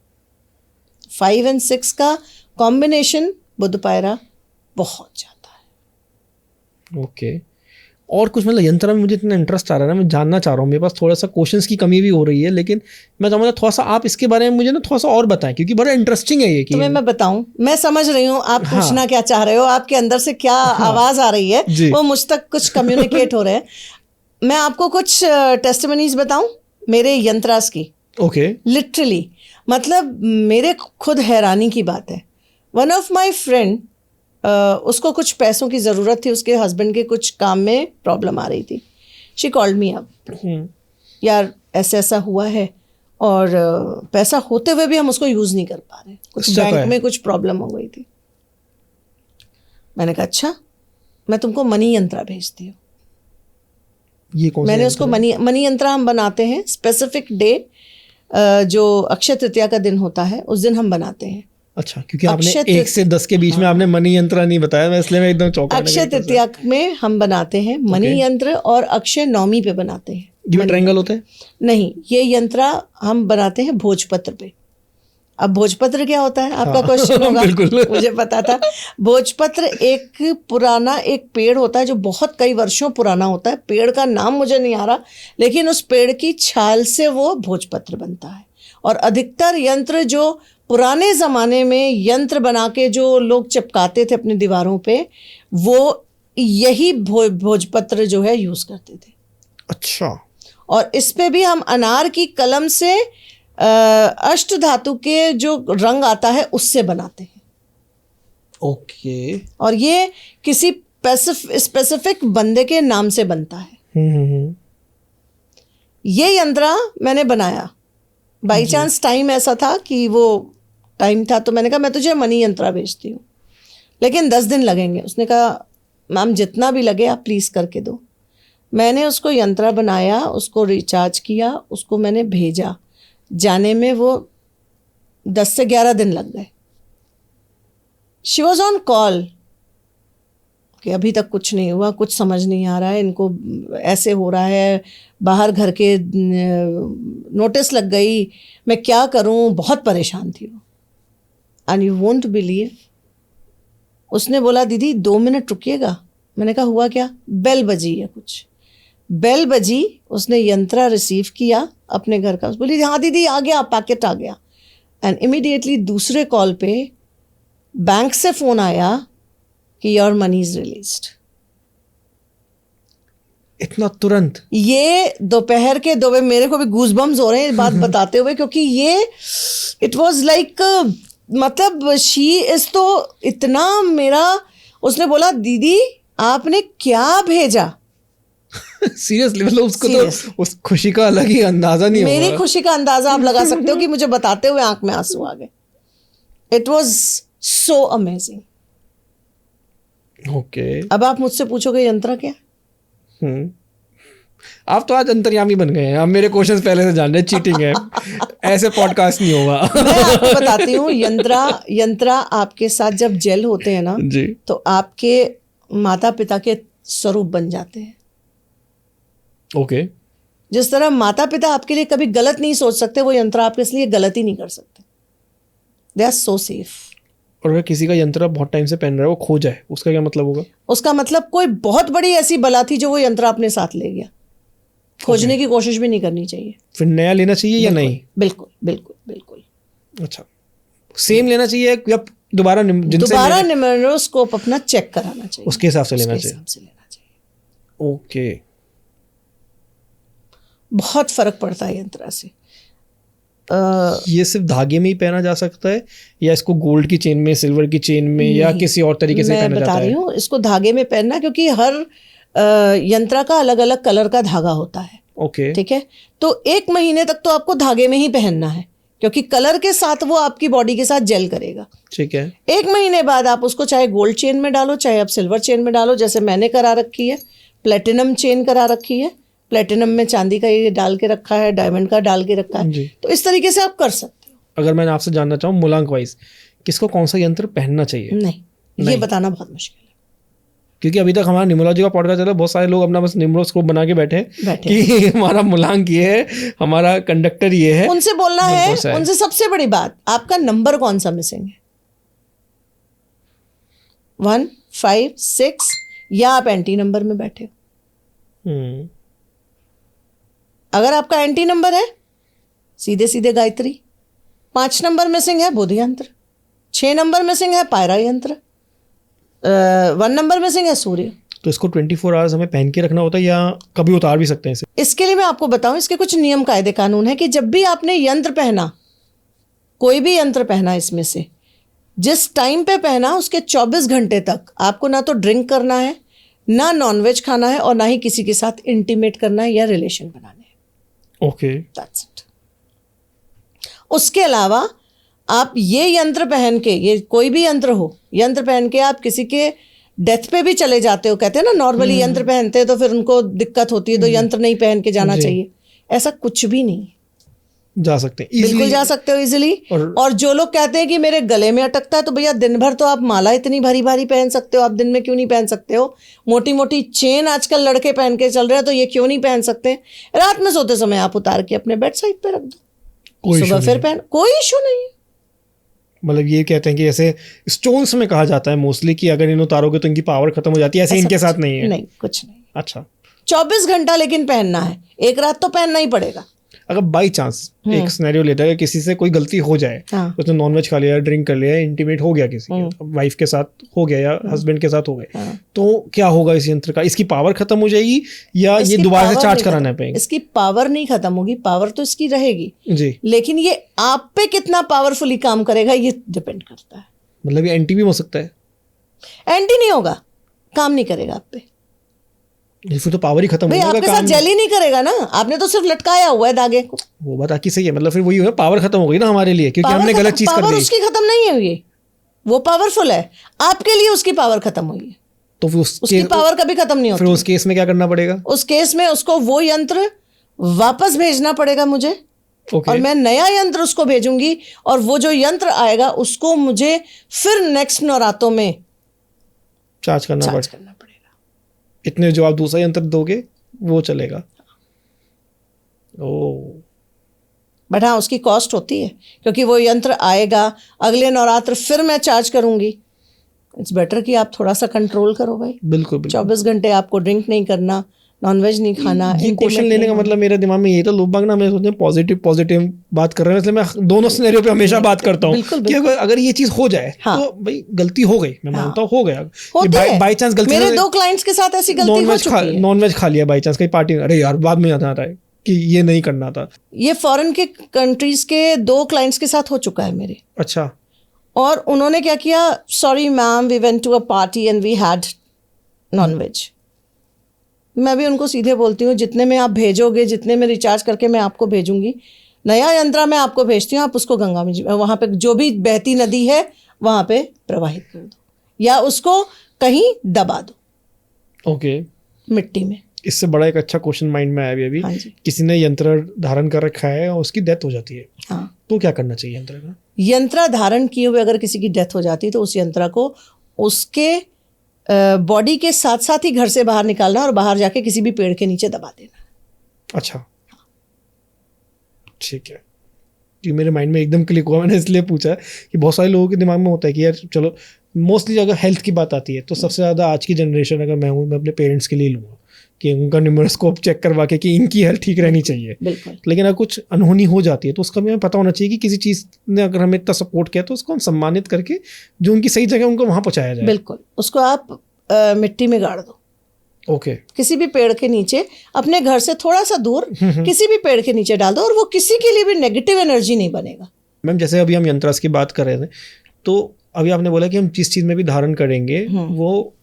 5 एंड 6 का कॉम्बिनेशन बुध पायरा बहुत जाता है। ओके। और कुछ, मतलब यंत्र में मुझे इतना इंटरेस्ट आ रहा है ना, मैं जानना चाह रहा हूँ। मेरे पास थोड़ा सा क्वेश्चंस की कमी भी हो रही है, लेकिन मैं चाहूँगा थोड़ा सा आप इसके बारे में मुझे ना थोड़ा सा और बताएं, क्योंकि बड़ा इंटरेस्टिंग है ये। कि तुम्हें मैं बताऊं, मैं समझ रही हूँ आप पूछना क्या चाह रहे हो, आपके अंदर से क्या आवाज आ रही है, वो मुझ तक कुछ कम्युनिकेट हो रहे हैं। मैं आपको कुछ टेस्टिमनीज बताऊं मेरे यंत्रास की। ओके। लिटरली, मतलब मेरे खुद हैरानी की बात है। वन ऑफ माई फ्रेंड, उसको कुछ पैसों की ज़रूरत थी, उसके हस्बैंड के कुछ काम में प्रॉब्लम आ रही थी। शी कॉल्ड मी अप, यार ऐसा ऐसा हुआ है और पैसा होते हुए भी हम उसको यूज़ नहीं कर पा रहे, कुछ बैंक में कुछ प्रॉब्लम हो गई थी। मैंने कहा अच्छा, मैं तुमको मनी यंत्रा भेजती हूँ। ये कौन मैंने उसको मनी यंत्रा हम बनाते हैं स्पेसिफिक डे, जो अक्षय तृतीया का दिन होता है उस दिन हम बनाते हैं। अच्छा, क्योंकि आपने 1 से 10 के बीच में आपने मनी यंत्र नहीं बताया, मैं इसलिए मैं एकदम चौंका। अक्षय तृतीया में हम बनाते हैं मनी यंत्र, और अक्षय नवमी पे बनाते हैं। ये ट्रायंगल होते हैं? नहीं, ये यंत्रा हम बनाते हैं भोजपत्र पे। अब भोजपत्र क्या होता है आपका क्वेश्चन होगा। मुझे पता था। भोजपत्र एक पुराना एक पेड़ होता है जो बहुत कई वर्षों पुराना होता है। पेड़ का नाम मुझे नहीं आ रहा, लेकिन उस पेड़ की छाल से वो भोजपत्र बनता है। और अधिकतर यंत्र जो पुराने ज़माने में यंत्र बना के जो लोग चिपकाते थे अपनी दीवारों पे, वो यही भोजपत्र जो है यूज़ करते थे। अच्छा। और इस पे भी हम अनार की कलम से अष्ट धातु के जो रंग आता है उससे बनाते हैं। ओके। और ये किसी स्पेसिफिक बंदे के नाम से बनता है। ये यंत्र मैंने बनाया बाई चांस, टाइम ऐसा था कि वो टाइम था, तो मैंने कहा मैं तुझे मनी यंत्र भेजती हूँ, लेकिन 10 दिन लगेंगे। उसने कहा मैम जितना भी लगे आप प्लीज़ करके दो। मैंने उसको यंत्र बनाया, उसको रिचार्ज किया, उसको मैंने भेजा। जाने में वो 10 से 11 दिन लग गए। शी वॉज ऑन कॉल कि अभी तक कुछ नहीं हुआ, कुछ समझ नहीं आ रहा है, इनको ऐसे हो रहा है, बाहर घर के नोटिस लग गई, मैं क्या करूं, बहुत परेशान थी वो। एंड यू वोंट बिलीव, उसने बोला दीदी 2 मिनट रुकिएगा। मैंने कहा हुआ क्या? बेल बजी है कुछ। बेल बजी, उसने यंत्र रिसीव किया अपने घर का, बोली हाँ दीदी आ गया, पैकेट आ गया। एंड इमीडिएटली दूसरे कॉल पे बैंक से फ़ोन आया कि योर मनी इज रिलीज्ड। इतना तुरंत? ये दोपहर के 2 बजे, मेरे को भी गूज़बम्स हो रहे हैं बात बताते हुए, क्योंकि ये इट वाज लाइक मतलब शी इज तो इतना मेरा, उसने बोला दीदी आपने क्या भेजा। सीरियसली मतलब उसको तो उस खुशी का अलग ही अंदाजा नहीं होगा। मेरी खुशी का अंदाजा आप लगा सकते हो कि मुझे बताते हुए आंख में आंसू आ गए। It was so amazing. Okay, अब आप मुझसे पूछोगे यंत्र क्या? आप तो आज अंतर्यामी बन गए हैं, आप मेरे क्वेश्चंस पहले से जान रहे हैं। चीटिंग है, ऐसे पॉडकास्ट नहीं होगा। मैं आपको बताती हूँ, यंत्र आपके साथ जब जेल होते हैं ना जी, तो आपके माता पिता के स्वरूप बन जाते हैं। ओके। जिस तरह माता पिता आपके लिए कभी गलत नहीं सोच सकते, वो यंत्र आपके लिए गलत ही नहीं कर सकते। They are so safe. और अगर किसी का यंत्र बहुत टाइम से पहन रहा है, वो खो जाए, उसका क्या मतलब होगा? उसका मतलब कोई बहुत बड़ी ऐसी बला थी जो वो यंत्र अपने साथ ले गया। खोजने की कोशिश भी नहीं करनी चाहिए। फिर नया लेना चाहिए या नहीं? बिल्कुल बिल्कुल बिल्कुल। अच्छा, सेम लेना चाहिए या दोबारा न्यूमेरोस्कोप अपना चेक कराना चाहिए, उसके हिसाब से लेना चाहिए? ओके, बहुत फर्क पड़ता है यंत्र से। ये सिर्फ धागे में ही पहना जा सकता है या इसको गोल्ड की चेन में, सिल्वर की चेन में, या किसी और तरीके से पहना जाता है? मैं बता रही हूँ, इसको धागे में पहनना, क्योंकि हर यंत्र का अलग अलग कलर का धागा होता है। ओके, ठीक है, तो 1 महीने तक तो आपको धागे में ही पहनना है, क्योंकि कलर के साथ वो आपकी बॉडी के साथ जेल करेगा। ठीक है। 1 महीने बाद आप उसको चाहे गोल्ड चेन में डालो, चाहे आप सिल्वर चेन में डालो, जैसे मैंने करा रखी है, प्लेटिनम चेन करा रखी है। प्लेटिनम में चांदी का ये डाल के रखा है, डायमंड का डाल के रखा है, तो इस तरीके से आप कर सकते हो। अगर मैं आपसे जानना चाहूँ मूलांक वाइज, किसको कौन सा यंत्र पहनना चाहिए? नहीं, ये बताना बहुत मुश्किल है, क्योंकि अभी तक हमारा न्यूमरोलॉजी का पॉडकास्ट चल रहा है, बहुत सारे लोग अपना बस न्यूमरोस्कोप बना के बैठे कि हमारा मूलांक ये है, हमारा कंडक्टर ये है। उनसे बोलना है, उनसे सबसे बड़ी बात, आपका नंबर कौन सा मिसिंग है, 1, 5, 6, या आप एंटी नंबर में बैठे हो। अगर आपका एंटी नंबर है, सीधे सीधे गायत्री। 5 नंबर मिसिंग है, बुध यंत्र। 6 नंबर मिसिंग है, पायरा यंत्र। 1 नंबर मिसिंग है, सूर्य। तो इसको 24 आवर्स हमें पहन के रखना होता है या कभी उतार भी सकते हैं इसे? इसके लिए मैं आपको बताऊं, इसके कुछ नियम कायदे कानून है कि जब भी आपने यंत्र पहना, कोई भी यंत्र पहना इसमें से, जिस टाइम पे पहना उसके 24 घंटे तक आपको ना तो ड्रिंक करना है, ना नॉनवेज खाना है, और ना ही किसी के साथ इंटीमेट करना है या रिलेशन बनाना है। Okay, that's it. उसके अलावा आप ये यंत्र पहन के, ये कोई भी यंत्र हो, यंत्र पहन के आप किसी के डेथ पे भी चले जाते हो। कहते हैं ना नॉर्मली यंत्र पहनते हैं तो फिर उनको दिक्कत होती है, तो यंत्र नहीं पहन के जाना चाहिए। ऐसा कुछ भी नहीं, जा सकते हैं, बिल्कुल जा सकते हो इजीली। और जो लोग कहते हैं कि मेरे गले में अटकता है, तो भैया दिन भर तो आप माला इतनी भारी भारी पहन सकते हो, आप दिन में क्यों नहीं पहन सकते हो? मोटी मोटी चेन आजकल लड़के पहन के चल रहे हैं, तो ये क्यों नहीं पहन सकते? रात में सोते समय आप उतार के अपने बेड साइड पे रख दो, सुबह फिर पहन, कोई इशू नहीं है। मतलब ये कहते हैं कि ऐसे स्टोन्स में कहा जाता है मोस्टली कि अगर इन उतारोगे तो इनकी पावर खत्म हो जाती है, ऐसे इनके साथ नहीं है? नहीं, कुछ नहीं। अच्छा, 24 घंटा लेकिन पहनना है, एक रात तो पहनना ही पड़ेगा। अगर बाई चांस एक सिनेरियो लेता है, किसी से कोई गलती हो जाए, उसने नॉनवेज खा लिया, ड्रिंक कर लिया, इंटीमेट हो गया किसी के, वाइफ के साथ हो गया या हस्बैंड के साथ हो गए, तो क्या होगा इस यंत्र का? इसकी पावर खत्म हो जाएगी या ये दोबारा से चार्ज कराना पड़ेगा? इसकी पावर नहीं खत्म होगी, पावर तो इसकी रहेगी जी, लेकिन ये आप पे कितना पावरफुली काम करेगा ये डिपेंड करता है। मतलब ये एंटी भी हो सकता है? एंटी नहीं होगा, काम नहीं करेगा आप पे। ये फिर तो पावर ही खत्म भाई हो जाएगा आपके साथ जेल ही नहीं करेगा ना, आपने तो सिर्फ लटकाया हुआ है धागे को। वो बात आपकी सही है, मतलब फिर वही है, पावर खत्म हो गई ना हमारे लिए, क्योंकि हमने गलत चीज कर पावर दी। उसकी खत्म नहीं हुई है, वो पावरफुल है, आपके लिए उसकी पावर खत्म हुई है। तो फिर उसकी पावर कभी खत्म नहीं फिर होती। उस केस में क्या करना पड़ेगा? उस केस में उसको वो यंत्र वापस भेजना पड़ेगा मुझे, ओके और मैं नया यंत्र उसको भेजूंगी, और वो जो यंत्र आएगा उसको मुझे फिर नेक्स्ट नवरातों में चार्ज करना चार्ज पड़ेगा। करना पड़ेगा। इतने जो आप दूसरा यंत्र दोगे वो चलेगा। ओ बट हाँ, उसकी कॉस्ट होती है, क्योंकि वो यंत्र आएगा, अगले नवरात्र फिर मैं चार्ज करूंगी। इट्स बेटर कि आप थोड़ा सा कंट्रोल करो भाई। बिल्कुल बिल्कुल। 24 घंटे आपको ड्रिंक नहीं करना, नॉनवेज नहीं खाना। ये क्वेश्चन लेने का मतलब मेरे दिमाग में ये था, लोग बाग ना मैं सोचते हैं पॉजिटिव बात कर रहे हैं, इसलिए मैं दोनों सिनेरियो पे हमेशा बात करता हूँ बिल्कुल, कि अगर ये चीज हो जाए हाँ। तो भाई गलती हो गई, मैं मानता हूँ हो गया, होती है। बाई चांस गलती मेरे 2 क्लाइंट्स के साथ ऐसी गलती हो चुकी है। नॉनवेज खा लिया बाई चांस, कहीं पार्टी, अरे यार बाद में याद आ रहा है कि ये नहीं करना था। ये फॉरेन के कंट्रीज के 2 क्लाइंट्स के साथ हो चुका है मेरे। अच्छा। और उन्होंने क्या किया, sorry ma'am we went to a party and we had nonveg. मैं भी उनको सीधे बोलती हूँ, जितने में आप भेजोगे, जितने में रिचार्ज करके मैं आपको भेजूंगी, नया यंत्र मैं आपको भेजती हूँ, आप उसको गंगा में वहाँ पे जो भी बहती नदी है वहाँ पे प्रवाहित कर दो, या उसको कहीं दबा दो ओके। मिट्टी में। इससे बड़ा एक अच्छा क्वेश्चन माइंड में आया अभी हाँ जी। किसी ने यंत्र धारण कर रखा है और उसकी डेथ हो जाती है, हाँ, तो क्या करना चाहिए यंत्र का? यंत्र धारण किए हुए अगर किसी की डेथ हो जाती है तो उस यंत्र को उसके बॉडी के साथ साथ ही घर से बाहर निकालना और बाहर जाके किसी भी पेड़ के नीचे दबा देना। अच्छा ठीक है, कि मेरे माइंड में एकदम क्लिक हुआ, मैंने इसलिए पूछा कि बहुत सारे लोगों के दिमाग में होता है कि यार चलो, मोस्टली अगर हेल्थ की बात आती है तो सबसे ज़्यादा आज की जनरेशन अगर मैं हूँ, मैं अपने पेरेंट्स के लिए लूँगा कि उनका न्यूमरोस्कोप चेक करवा के कि इनकी हेल्थ ठीक रहनी चाहिए। बिल्कुल। लेकिन अगर कुछ अनहोनी हो जाती है तो उसका हमें पता होना चाहिए कि किसी चीज़ ने अगर हमें इतना सपोर्ट किया तो उसको हम सम्मानित करके जो उनकी सही जगह उनको वहाँ पहुँचाया जाए। बिल्कुल, उसको आप मिट्टी में गाड़ दो, ओके। किसी भी पेड़ के नीचे, अपने घर से थोड़ा सा दूर किसी भी पेड़ के नीचे डाल दो, और वो किसी के लिए भी नेगेटिव एनर्जी नहीं बनेगा। मैम जैसे अभी हम यंत्रास की बात कर रहे थे, तो अभी आपने बोला कि हम जिस चीज़ में भी धारण करेंगे वो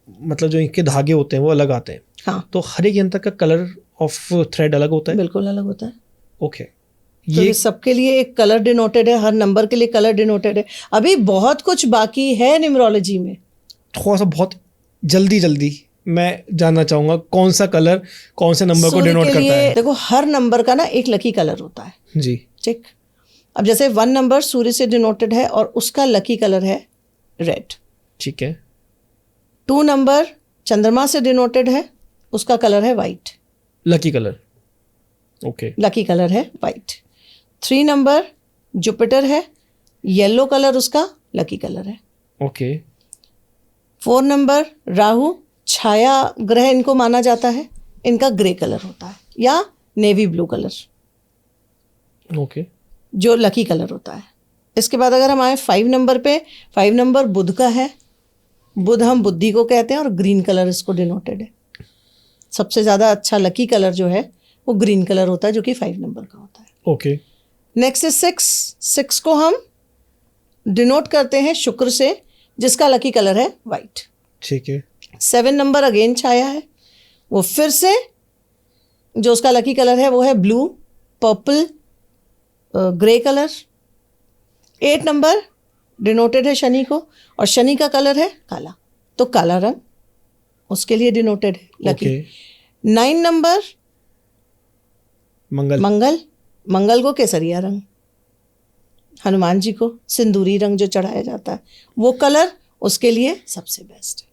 मतलब जो इनके धागे होते हैं वो अलग आते हैं। हाँ, तो हर एक यंत्र का कलर ऑफ थ्रेड अलग होता है? बिल्कुल अलग होता है। ओके। तो ये सबके लिए एक कलर डिनोटेड है, हर नंबर के लिए कलर डिनोटेड है। अभी बहुत कुछ बाकी है न्यूमरोलॉजी में। थोड़ा सा बहुत जल्दी मैं जानना चाहूंगा कौन सा कलर कौन से नंबर को डिनोट करता है? देखो, हर नंबर का ना एक लकी कलर होता है जी। ठीक। अब जैसे 1 नंबर सूर्य से डिनोटेड है और उसका लकी कलर है रेड। ठीक है। 2 नंबर चंद्रमा से डिनोटेड है, उसका कलर है white, lucky colour. Okay. Lucky colour है वाइट। 3 नंबर जुपिटर है, येलो कलर उसका लकी कलर है। ओके। 4 नंबर राहु, छाया ग्रह इनको माना जाता है, इनका ग्रे कलर होता है या नेवी ब्लू कलर, ओके। जो लकी कलर होता है। इसके बाद अगर हम आए 5 नंबर पे, 5 नंबर बुध का है, बुध हम बुद्धि को कहते हैं और ग्रीन कलर इसको डिनोटेड है। सबसे ज़्यादा अच्छा लकी कलर जो है वो ग्रीन कलर होता है, जो कि 5 नंबर का होता है। ओके। नेक्स्ट इज 6 को हम डिनोट करते हैं शुक्र से, जिसका लकी कलर है वाइट। ठीक है। 7 नंबर अगेन छाया है, वो फिर से जो उसका लकी कलर है वो है blue, purple, grey colour. 8 number denoted है शनि को, और शनि का कलर है काला, तो काला रंग उसके लिए डिनोटेड है लकी। 9 नंबर मंगल को केसरिया रंग, हनुमान जी को सिंदूरी रंग जो चढ़ाया जाता है वो कलर उसके लिए सबसे बेस्ट है।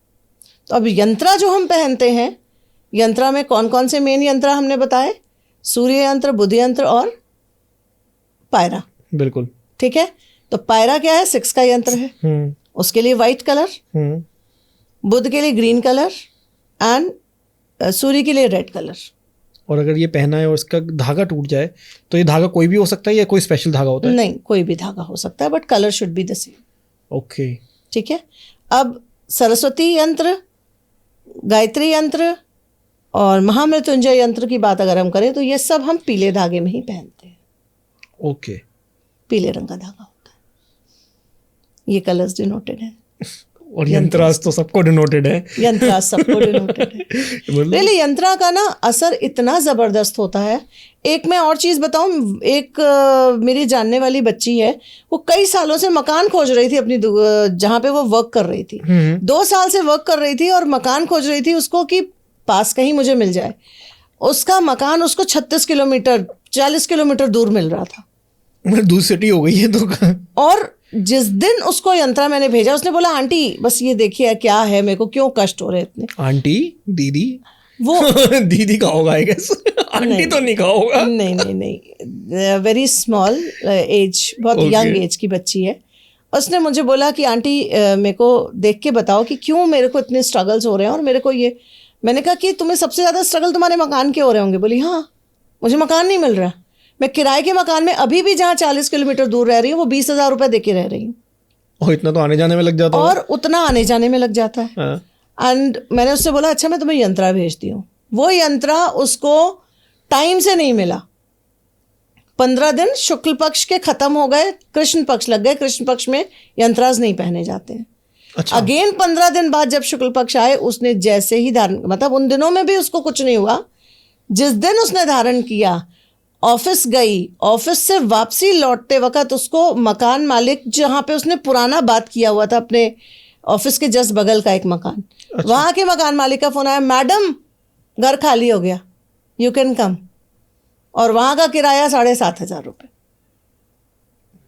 तो अब यंत्रा जो हम पहनते हैं, यंत्रा में कौन कौन से मेन यंत्रा हमने बताए? सूर्य यंत्र, बुध यंत्र और पायरा। बिल्कुल। ठीक है, तो पायरा क्या है? 6 का यंत्र है, उसके लिए वाइट कलर, बुध के लिए ग्रीन कलर एंड सूर्य के लिए रेड कलर। और अगर ये पहना है और इसका धागा टूट जाए तो ये धागा कोई भी हो सकता है या कोई स्पेशल धागा होता है? नहीं, कोई भी धागा हो सकता है, but colour should be the same. Okay. ठीक है। अब सरस्वती यंत्र, गायत्री यंत्र और महामृत्युंजय यंत्र की बात अगर हम करें तो ये सब हम पीले धागे में ही पहनते हैं। ओके। पीले रंग का धागा होता है, ये कलर्स डिनोटेड है। और यंत्रास तो सबको डिनोटेड है। यंत्रा सबको डिनोटेड है। मतलब रियली यंत्रा का ना असर इतना जबरदस्त होता है। एक मैं और चीज बताऊं, एक मेरी जानने वाली बच्ची है, वो कई सालों से मकान खोज रही थी अपनी जहाँ पे वो वर्क कर रही थी। 2 साल से वर्क कर रही थी और मकान खोज रही थी उसको कि पास कहीं मुझे मिल जाए। उसका मकान उसको 36 किलोमीटर 40 किलोमीटर दूर मिल रहा था। दूसरी सिटी हो गई है तो। और जिस दिन उसको यंत्रा मैंने भेजा, उसने बोला आंटी बस ये देखिए क्या है, मेरे को क्यों कष्ट हो रहे इतने। आंटी दीदी वो दीदी का होगा आई गेस, आंटी तो नहीं कहा होगा। नहीं, वेरी स्मॉल एज, बहुत यंग एज की बच्ची है। उसने मुझे बोला कि आंटी मेरे को देख के बताओ कि क्यों मेरे को इतने स्ट्रगल्स हो रहे हैं और मेरे को ये। मैंने कहा कि तुम्हें सबसे ज़्यादा स्ट्रगल तुम्हारे मकान के हो रहे होंगे। बोली हाँ, मुझे मकान नहीं मिल रहा। मैं किराए के मकान में अभी भी जहाँ 40 किलोमीटर दूर रह रही हूँ वो 20,000 रुपये दे के रह रही हूँ। और इतना तो आने जाने में लग जाता है। और उतना आने जाने में लग जाता है। एंड मैंने उससे बोला अच्छा मैं तुम्हें यंत्रा भेजती हूँ। वो यंत्रा उसको टाइम से नहीं मिला। 15 दिन शुक्ल पक्ष के खत्म हो गए, कृष्ण पक्ष लग गए। कृष्ण पक्ष में यंत्रास नहीं पहने जाते हैं। अच्छा। अगेन 15 दिन बाद जब शुक्ल पक्ष आए, उसने जैसे ही धारण, मतलब उन दिनों में भी उसको कुछ नहीं हुआ। जिस दिन उसने धारण किया, ऑफिस गई, ऑफिस से वापसी लौटते वक्त उसको मकान मालिक, जहाँ पे उसने पुराना बात किया हुआ था अपने ऑफिस के जस्ट बगल का एक मकान, वहाँ के मकान मालिक का फोन आया, मैडम घर खाली हो गया, यू कैन कम। और वहाँ का किराया 7,500 रुपये।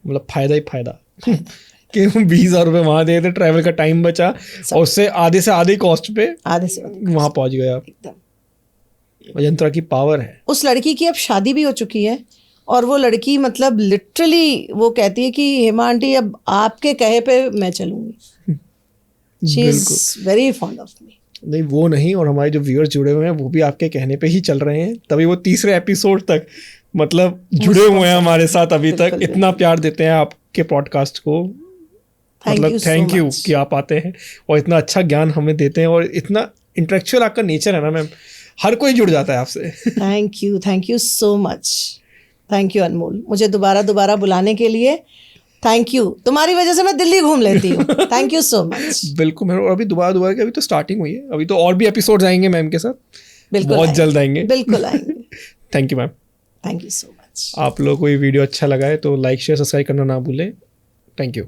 मतलब फायदा ही फायदा कि 20,000 रुपये वहाँ दे थे, ट्रैवल का टाइम बचा और उससे आधे से आधे कॉस्ट पे आधे से वहाँ पहुँच गए आप। एकदम। यंत्रा की पावर है। उस लड़की की अब शादी भी हो चुकी है और वो लड़की मतलब लिटरली वो कहती है कि हेमा आंटी अब आपके कहे पे मैं चलूंगी। She is very fond of me. नहीं वो नहीं, और हमारे जो व्यूअर्स जुड़े हुए हैं वो भी आपके कहने पे ही चल रहे हैं, तभी वो 3रे एपिसोड तक मतलब जुड़े हुए हैं हमारे साथ अभी तक, इतना प्यार देते हैं आपके पॉडकास्ट को। मतलब थैंक यू कि आप आते हैं और इतना अच्छा ज्ञान हमें देते हैं और इतना इंटेलेक्चुअल आपका नेचर है ना मैम, हर कोई जुड़ जाता है आपसे। Thank you so much. Thank you Anmol, मुझे दोबारा बुलाने के लिए थैंक यू। तुम्हारी वजह से मैं दिल्ली घूम लेती हूँ। Thank you so much. बिल्कुल मैम, और अभी दोबारा की अभी तो स्टार्टिंग हुई है, अभी तो और भी एपिसोड्स आएंगे मैम के साथ। बिल्कुल बहुत जल्द आएंगे। बिल्कुल आएंगे। Thank you ma'am. Thank you so much. आप लोगों को ये वीडियो अच्छा लगा है तो लाइक शेयर सब्सक्राइब करना ना भूलें। Thank you.